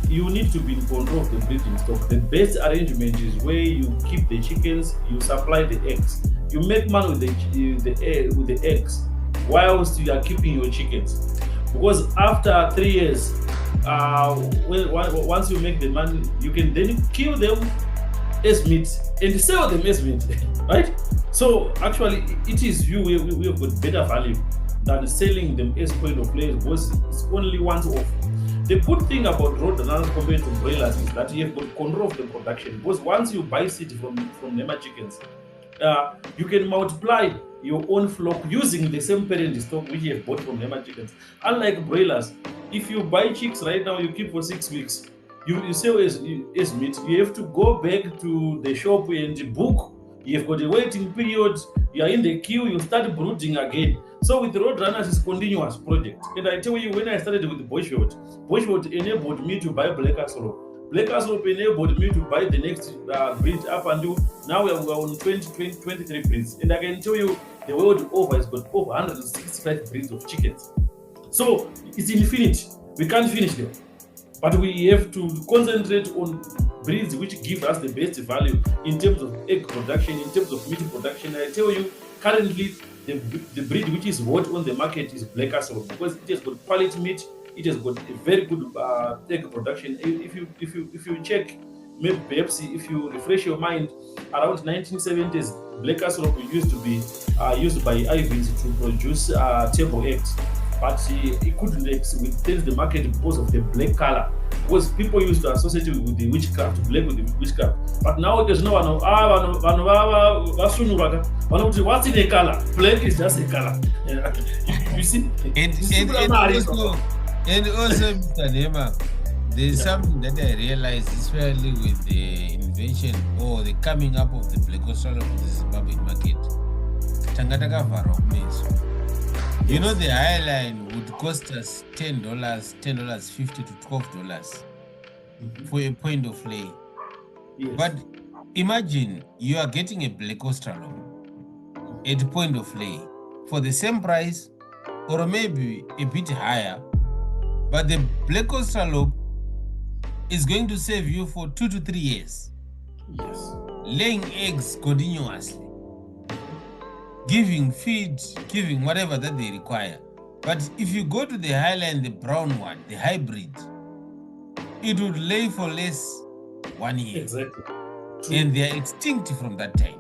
you need to be in control of the breeding stock. The best arrangement is where you keep the chickens, you supply the eggs. You make money with the eggs whilst you are keeping your chickens. Because after 3 years, once you make the money, you can then kill them as meat and sell them as meat, right? So actually, it is we have got better value than selling them as point of play, because it's only once off. The good thing about road-runners compared to broilers is that you have got control of the production, because once you buy seed from Nema chickens, you can multiply your own flock using the same parent stock which you have bought from Nema chickens. Unlike broilers, if you buy chicks right now, you keep for 6 weeks, you sell as meat, you have to go back to the shop and book. You have got a waiting period, you are in the queue, you start brooding again. So with Roadrunners, it's a continuous project. And I tell you, when I started with Bushveld enabled me to buy Black Castle. Black Castle enabled me to buy the next breed up until now we are on 23 breeds. And I can tell you, the world over has got over 165 breeds of chickens. So it's infinite. We can't finish them. But we have to concentrate on breeds which give us the best value in terms of egg production, in terms of meat production. I tell you, currently, the breed which is hot on the market is Black Castle, because it has got quality meat, it has got a very good egg production. If you check, maybe perhaps if you refresh your mind, around 1970s, Black Castle used to be used by Ivins to produce table eggs, but he couldn't withstand the market because of the black color. Because people used to associate it with the witchcraft, black with the witchcraft. But now there's no one. What's in a color? Black is just a color. You see? And also, Mr. Nema, there's something that I realized, especially with the invention or the coming up of the black Australia of the Zimbabwean market. Tangataka Varok. You know, the high line would cost us $10.50 to $12 for a point of lay. Yes. But imagine you are getting a black Australorp at point of lay for the same price or maybe a bit higher, but the black Australorp is going to save you for 2 to 3 years. Yes. Laying eggs continuously, giving feed, giving whatever that they require. But if you go to the highline, the brown one, the hybrid, it would lay for less 1 year. Exactly. True. And they are extinct from that time.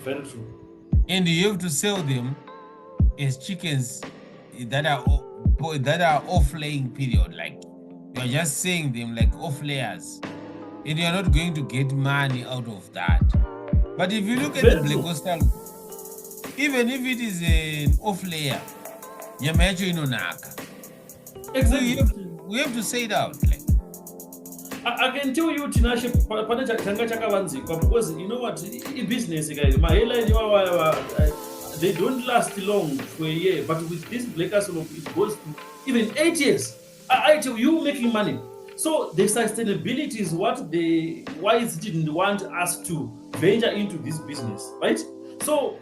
Very true. And you have to sell them as chickens that are off laying period. Like you are just saying them like off layers, and you are not going to get money out of that. But if you look at the black Australian, even if it is an off layer, Exactly. We have to say it out. Like, I can tell you, Tinashe, because you know what, in business, my airline, they don't last long for a year, but with this Black Castle, it goes to even 8 years. I tell you, making money. So the sustainability is why it didn't want us to venture into this business, right? So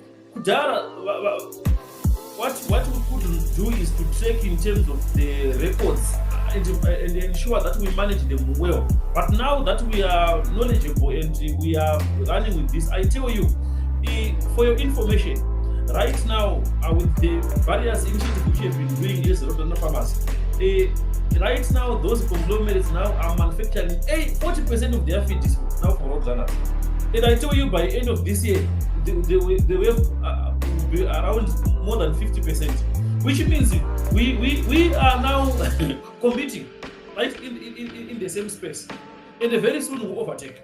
what we could do is to check in terms of the records and ensure that we manage them well. But now that we are knowledgeable and we are running with this, I tell you, for your information, right now with the various initiatives which have been doing as Roadrunner farmers, right now, those conglomerates now are manufacturing 40% of their feed is now for roadrunners. And I tell you, by end of this year, they will be around more than 50%, which means we are now competing, right, in the same space. And very soon we'll overtake.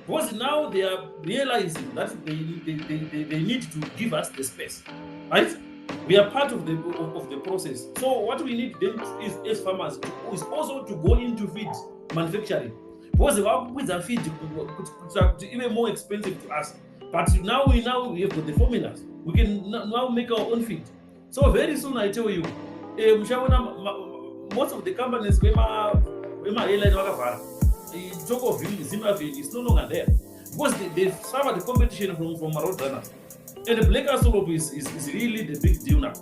Because now they are realizing that they need to give us the space, right? We are part of the process. So what we need then is, as farmers, is also to go into feed manufacturing. Because with our feed, it's even more expensive to us. But now we have got the formulas. We can now make our own feed. So very soon, I tell you, most of the companies, talk of Zimbabwe is no longer there. Because they suffer the competition from roadrunners. And the black antelope is really the big deal now.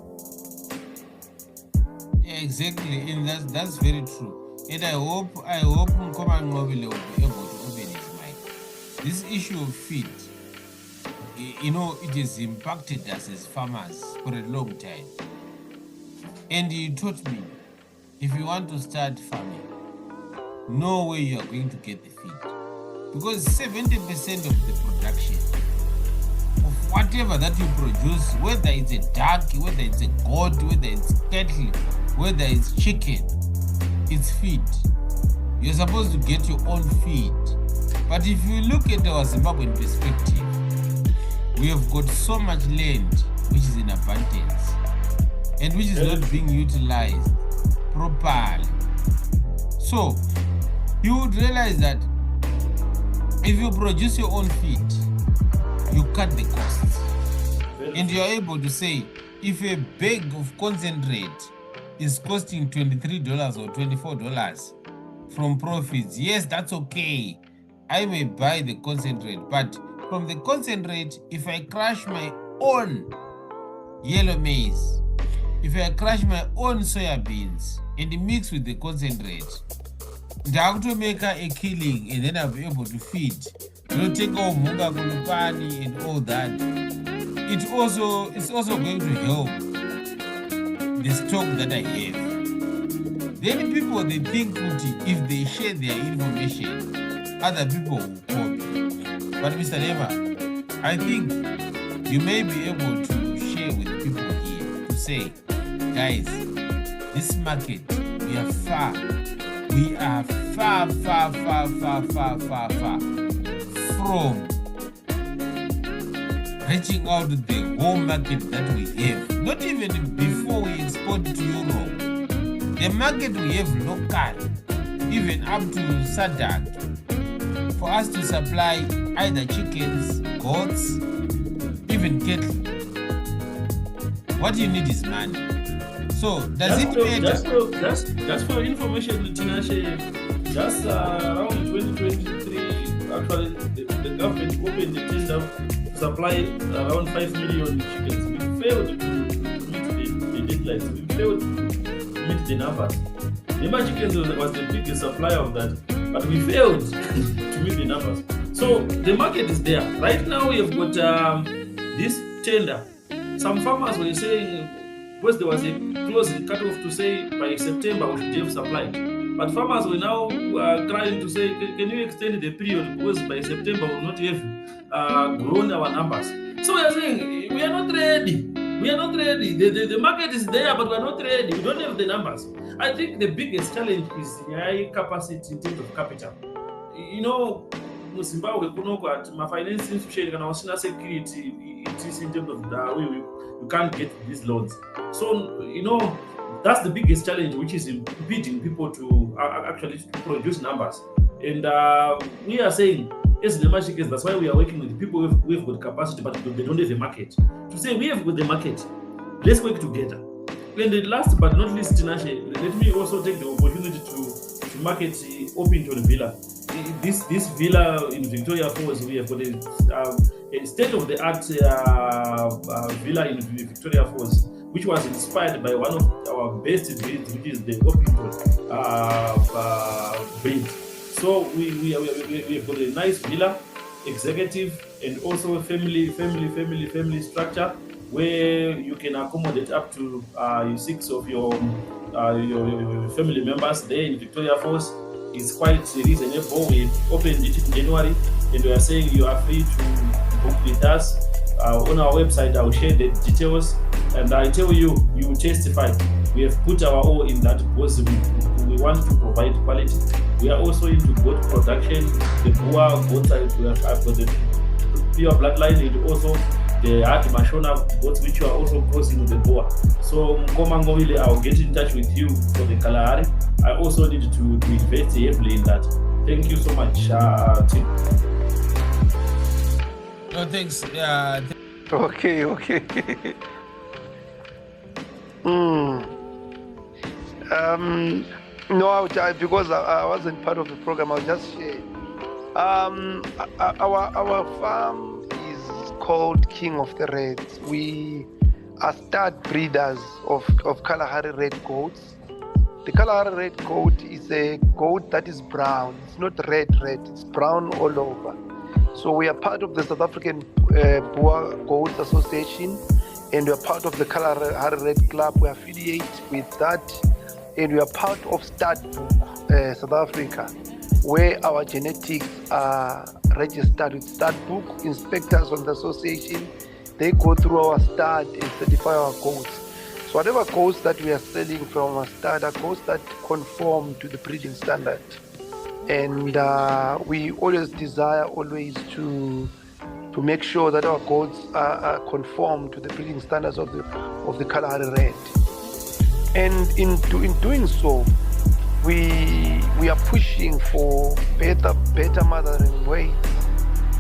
Exactly, and that's very true. And I hope Mkoma Nqobile will be able to open his mind. This issue of feed, it has impacted us as farmers for a long time. And he taught me, if you want to start farming, know where you are going to get the feed. Because 70% of the production of whatever that you produce, whether it's a duck, whether it's a goat, whether it's cattle, whether it's chicken, it's feed. You're supposed to get your own feed. But if you look at our Zimbabwean perspective, we have got so much land which is in abundance and which is not being utilized properly. So you would realize that if you produce your own feed, you cut the costs. And you're able to say, if a bag of concentrate is costing $23 or $24 from profits, yes, that's okay. I may buy the concentrate, but from the concentrate, if I crush my own yellow maize, if I crush my own soya beans and mix with the concentrate, make a killing and then I'll be able to feed. Don't take all munga kulupani and all that. It's also going to help the stock that I have. Then people, they think if they share their information, other people will copy. But Mr. Nema, I think you may be able to share with people here to say, guys, this market, we are far from reaching out the whole market that we have. Not even before we export to Europe. The market we have local, even up to SADC, for us to supply either chickens, goats, even cattle. What you need is money. So does it matter? Just for information, Tinashe, just around 2023, actually the government opened the tender to supply around 5 million chickens. We failed to meet the deadlines. We failed to meet the numbers. Nema Chickens was the biggest supplier of that, but we failed to meet the numbers. So the market is there. Right now we have got this tender. Some farmers were saying, because there was a closing cutoff to say by September we should have supplied. But farmers were now trying to say, can you extend the period because by September we will not have grown our numbers. So we are saying, we are not ready. We are not ready. The market is there, but we are not ready. We don't have the numbers. I think the biggest challenge is high capacity in terms of capital. Zimbabwe, my finance institution can security. It is in terms of the we can't get these loans. So that's the biggest challenge, which is impeding people to actually produce numbers. And we are saying, as the magic is, that's why we are working with people who've got capacity, but they don't have a market. To say we have got the market, let's work together. And the last but not least, Tinashe, let me also take the opportunity to market Open Villa. This villa in Victoria Falls, we have got a state-of-the-art villa in Victoria Falls, which was inspired by one of our best breeds, which is the Open breed. So we have got a nice villa, executive, and also family structure. where you can accommodate up to 6 of your family members there in Victoria Falls. It's quite reasonable. We opened it in January, and we are saying you are free to book with us. On our website, I will share the details, and I tell you, you will testify. We have put our all in that because we want to provide quality. We are also into goat production, the Boer goats. I've got the pure bloodline, and also the hard Mashona goats, which are also crossing with the Boer. So Mkomangowile, I'll get in touch with you for the Kalahari. I also need to invest heavily in that. Thank you so much, Tim. No, thanks. Okay. No, because I wasn't part of the program, I'll just share. Our farm is called King of the Reds. We are stud breeders of Kalahari red goats. The Kalahari red goat is a goat that is brown. It's not red, it's brown all over. So we are part of the South African Boer Goats Association, and we are part of the Kalahari Red Club. We affiliate with that, and we are part of Stud Book South Africa, where our genetics are registered with Stud Book. Inspectors from the association, they go through our stud and certify our goats. So whatever goats that we are selling from our stud are goats that conform to the breeding standard. And we always desire to make sure that our goats are conform to the breeding standards of the Kalahari Red. And in doing so, we are pushing for better mothering weights,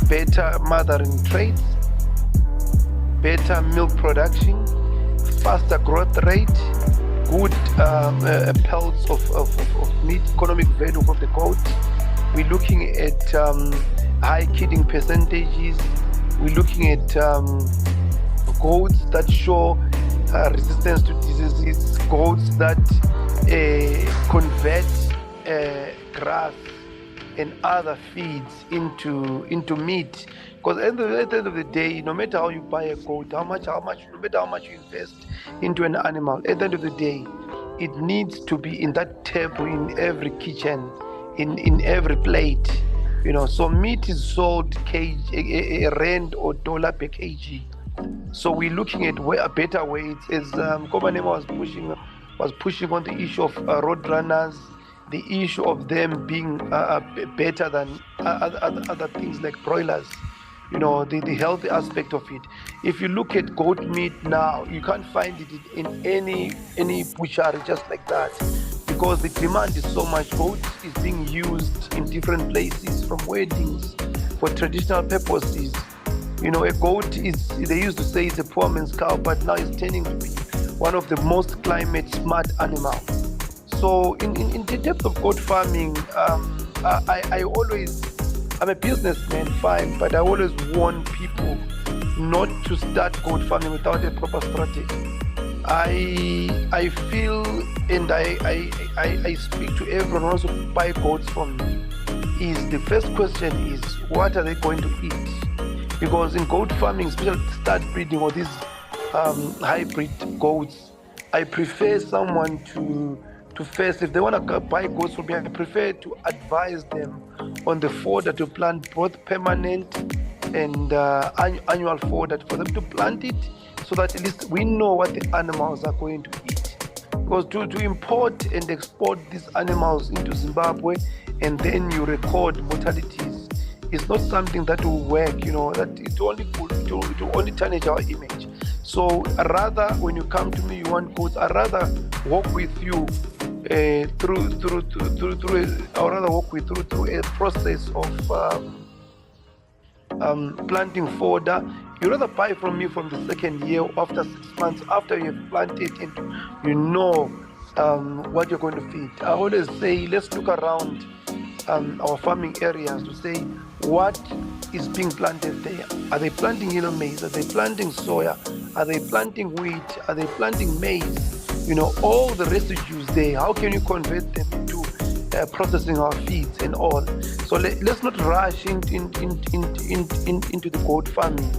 better mothering traits, better milk production, faster growth rate, good pelts of meat, economic value of the goat. We're looking at high kidding percentages. We're looking at goats that show resistance to diseases, goats that convert grass and other feeds into meat. Because at the end of the day, no matter how you buy a goat, no matter how much you invest into an animal, at the end of the day, it needs to be in that table, in every kitchen, in every plate. So meat is sold a rand or dollar per kg. So we're looking at better weights. As Kobanema was pushing on the issue of road runners, the issue of them being better than other things like broilers. The healthy aspect of it. If you look at goat meat now, you can't find it in any butchery just like that, because the demand is so much. Goat is being used in different places, from weddings, for traditional purposes. A goat they used to say it's a poor man's cow, but now it's turning to be one of the most climate smart animals. So in the depth of goat farming, I'm a businessman, fine, but I always warn people not to start goat farming without a proper strategy. I feel, and I speak to everyone who wants to buy goats from me, is the first question is, what are they going to eat? Because in goat farming, especially start breeding or these hybrid goats, I prefer someone to first, if they want to buy goats from me, I prefer to advise them on the fodder to plant, both permanent and annual fodder, for them to plant it, so that at least we know what the animals are going to eat. Because to import and export these animals into Zimbabwe and then you record mortalities is not something that will work. That it will only tarnish our image. So rather, when you come to me, you want goats, I'd rather walk with you through a process of planting fodder. You rather buy from me from the second year, after 6 months, after you have planted and you know what you're going to feed. I always say, let's look around our farming areas to say what is being planted there. Are they planting yellow maize? Are they planting soya? Are they planting wheat? Are they planting maize? All the residues there, how can you convert them into processing our feeds and all? So let's not rush into the goat farming.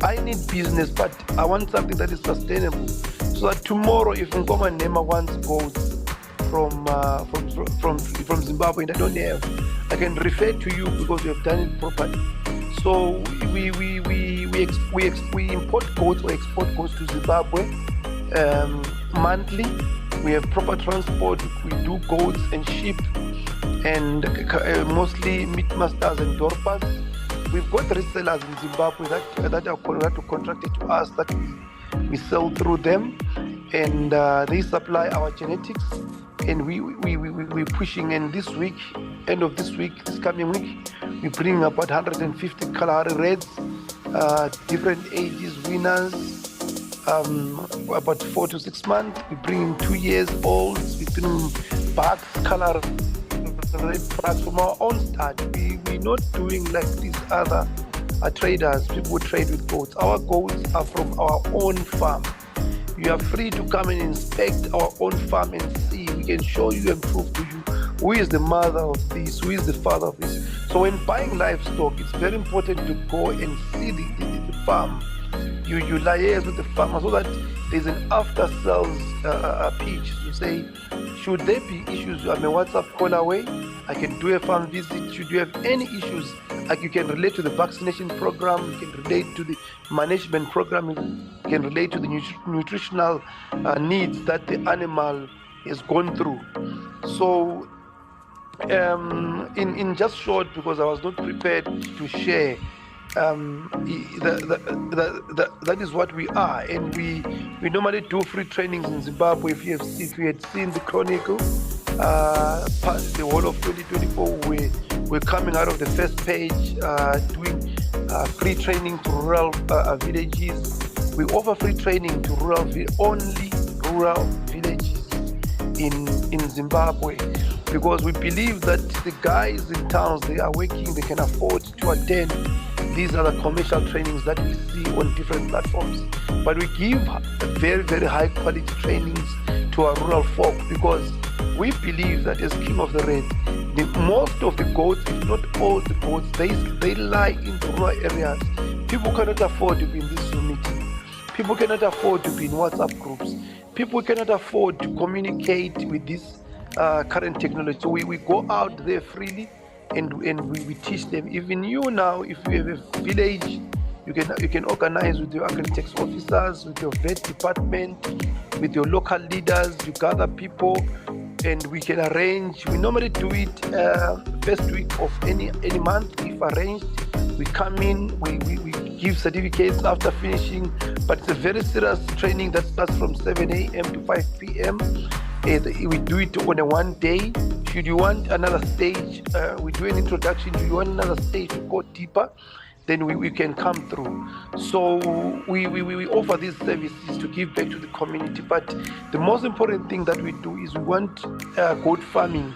I need business, but I want something that is sustainable. So that tomorrow, if Ngoma Nema wants goats from Zimbabwe and I don't have, I can refer to you because you have done it properly. So we import goats or export goats to Zimbabwe monthly. We have proper transport. We do goats and sheep, and mostly meat masters and dorpers. We've got resellers in Zimbabwe that are contracted to us that we sell through them, and they supply our genetics, and we're pushing. And this week, end of this week, this coming week, we're bringing about 150 Kalahari Reds, different ages winners, about 4 to 6 months. We bring in 2 years olds. We bring bucks, Kalahari Red bucks from our own start. We're not doing like these other traders. People who trade with goats. Our goats are from our own farm. You are free to come and inspect our own farm and see. We can show you and prove to you who is the mother of this, who is the father of this. So when buying livestock, it's very important to go and see the farm. You liaise with the farmer so that there's an after sales pitch to say, should there be issues, I'm a WhatsApp call away. I can do a farm visit. Should you have any issues, like you can relate to the vaccination program, you can relate to the management program, you can relate to the nutritional needs that the animal has gone through. So in just short, because I was not prepared to share, that is what we are, and we normally do free trainings in Zimbabwe. If you had seen the Chronicle, the whole of 2024, we're coming out of the first page, doing free training to rural villages. We offer free training to only rural villages in Zimbabwe, because we believe that the guys in towns, they are working, they can afford to attend. These are the commercial trainings that we see on different platforms. But we give very, very high quality trainings to our rural folk, because we believe that as King of the Reds, most of the goats, if not all the goats, they lie in the rural areas. People cannot afford to be in this Zoom meeting. People cannot afford to be in WhatsApp groups. People cannot afford to communicate with this current technology. So we go out there freely, and we teach them. Even you now, if you have a village, you can organize with your agri-tax officers, with your vet department, with your local leaders. You gather people, and we can arrange. We normally do it first week of any month, if arranged. We come in, we give certificates after finishing, but it's a very serious training that starts from 7 a.m. to 5 p.m. We do it on a one day. Should you want another stage, we do an introduction. Do you want another stage to go deeper? Then we can come through. So we offer these services to give back to the community. But the most important thing that we do is we want goat farming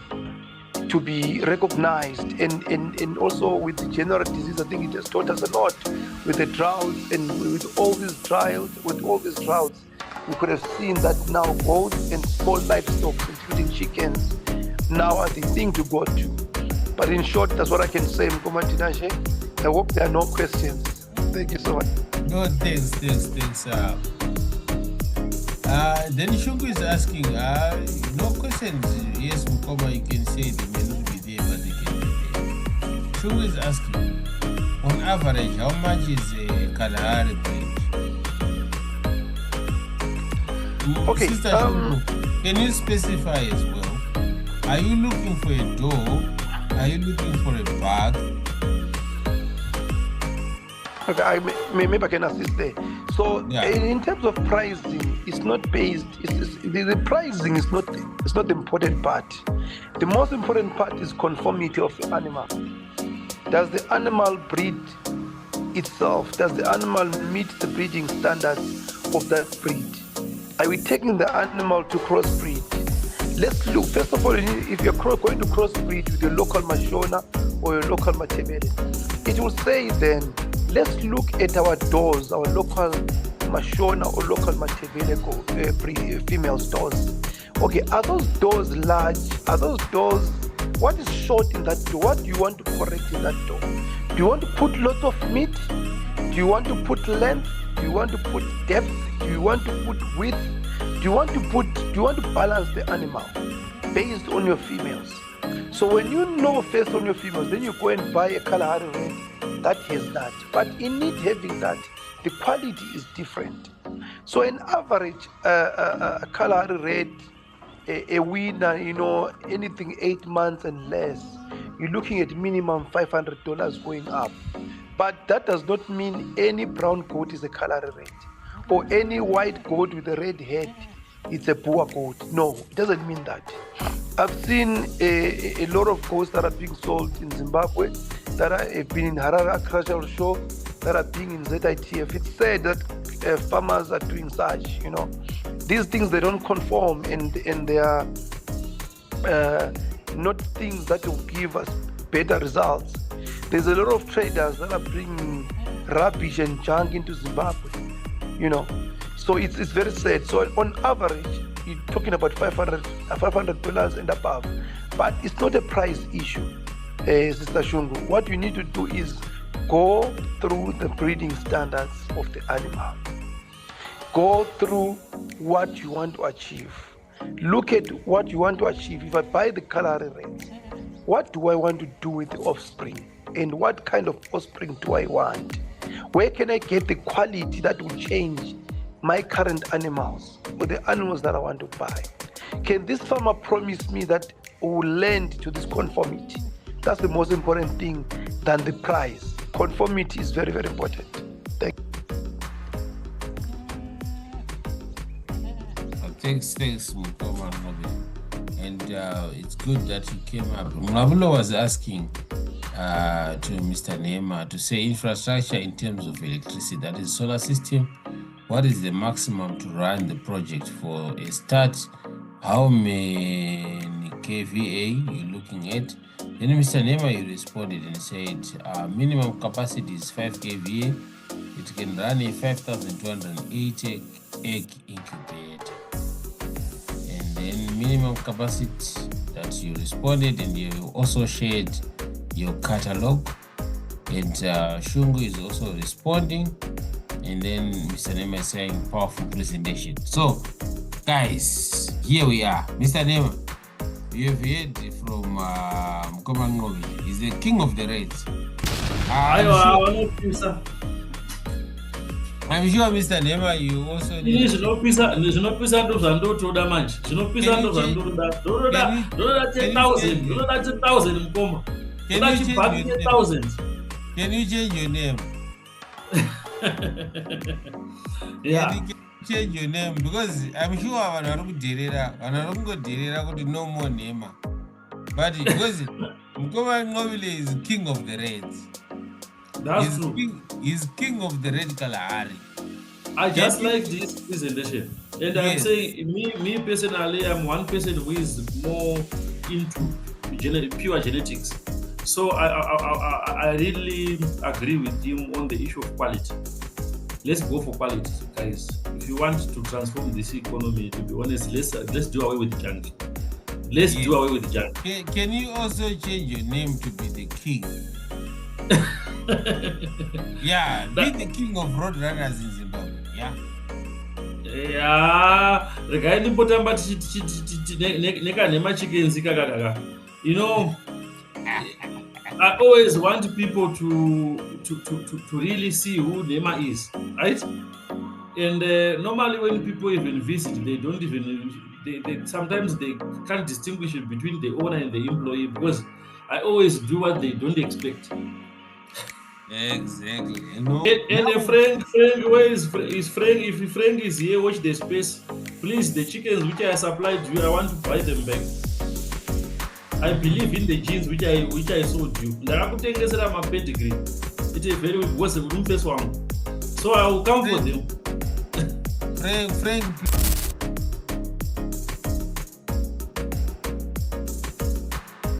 to be recognized, and also with the general disease. I think it has taught us a lot with the droughts, and with all these droughts, we could have seen that now goats and small livestock, including chickens, now are the thing to go to. But in short, that's what I can say, Mkoma Tinashe. I hope there are no questions. Thank you so much. No, thanks. Then Shungu is asking, no questions. Yes, Mkoma, you can say they may not be there, but they can be there. Shungu is asking, on average, how much is a Kalahari breed? Okay. Sister Shungu, can you specify as well? Are you looking for a dog? Are you looking for a bug? Okay, maybe I can assist there. So in terms of pricing, it's not based. The pricing is not the important part. The most important part is conformity of the animal. Does the animal breed itself? Does the animal meet the breeding standards of that breed? Are we taking the animal to crossbreed? Let's look. First of all, if you're going to crossbreed with your local Mashona or your local Matebele, it will say then, let's look at our doors, our local Mashona or local Matebele female doors. Okay, are those doors large? Are those doors, what is short in that door? What do you want to correct in that door? Do you want to put lots of meat? Do Do you want to put length? Do you want to put depth? Do you want to put width? Do you want to balance the animal based on your females? So when you know first on your females, then you go and buy a Kalahari red that has that. But in it having that, the quality is different. So an average Kalahari red, a winner, anything 8 months and less, you're looking at minimum $500 going up. But that does not mean any brown goat is a Kalahari red, or any white goat with a red head, it's a poor goat. No, it doesn't mean that. I've seen a lot of goats that are being sold in Zimbabwe, that have been in Harare Agricultural Show, that are being in ZITF. It's said that farmers are doing such, These things, they don't conform, and they are not things that will give us better results. There's a lot of traders that are bringing rubbish and junk into Zimbabwe, So it's very sad. So on average, you're talking about $500 and above. But it's not a price issue, Sister Shungu. What you need to do is go through the breeding standards of the animal. Go through what you want to achieve. Look at what you want to achieve. If I buy the Kalahari red, what do I want to do with the offspring? And what kind of offspring do I want? Where can I get the quality that will change my current animals or the animals that I want to buy? Can this farmer promise me that will lend to this conformity? That's the most important thing than the price. Conformity is very, very important. Thank you. Thanks, Mukoma. And it's good that you came up. Mulabulo was asking to Mr. Neema to say infrastructure in terms of electricity, that is solar system. What is the maximum to run the project for a start? How many kVA you're looking at? Then Mr. Neema, you responded and said minimum capacity is 5 kVA. It can run a 5,280 egg incubator. And then minimum capacity that you responded, and you also shared your catalog. And Shungu is also responding. And then Mr. Neema is saying powerful presentation. So, guys, here we are. Mr. Neema, you have heard from Mukoma Ngovi. He's the king of the reds. I'm sure Mr. Neema, you also need zvinopisa ndo zvandotoda manje. Zvinopisa ndo zvandotoda. Ndoda 10,000. Ndoda 10,000 Mukoma. Ndoda chibhaki 10,000. Can you change your name? Yeah. Can you change your name? Because I'm sure vanhu vari kuti no more Neema. But because Mukoma Nqobile is king of the reds. That's true. He's king of the red Kalahari. I just like this presentation. And I'm saying, me personally, I'm one person who is more into pure genetics. So I really agree with him on the issue of quality. Let's go for quality, guys. If you want to transform this economy, to be honest, let's do away with the junk. Let's do away with the junk. Can you also change your name to be the king? Yeah, be the king of road runners in Zimbabwe. Yeah, regai ndipotamba nekanhema chikenzi kakakaka. I always want people to really see who Neema is, right? And normally when people even visit, they don't even they sometimes they can't distinguish between the owner and the employee, because I always do what they don't expect. Exactly. And Frank, where is Frank? If Frank is here, watch the space. Please, the chickens which I supplied you, I want to buy them back. I believe in the genes which I sold you. Ndakakutengesera my pedigree. It is very good. Was a room face one. So I will come for them. Frank,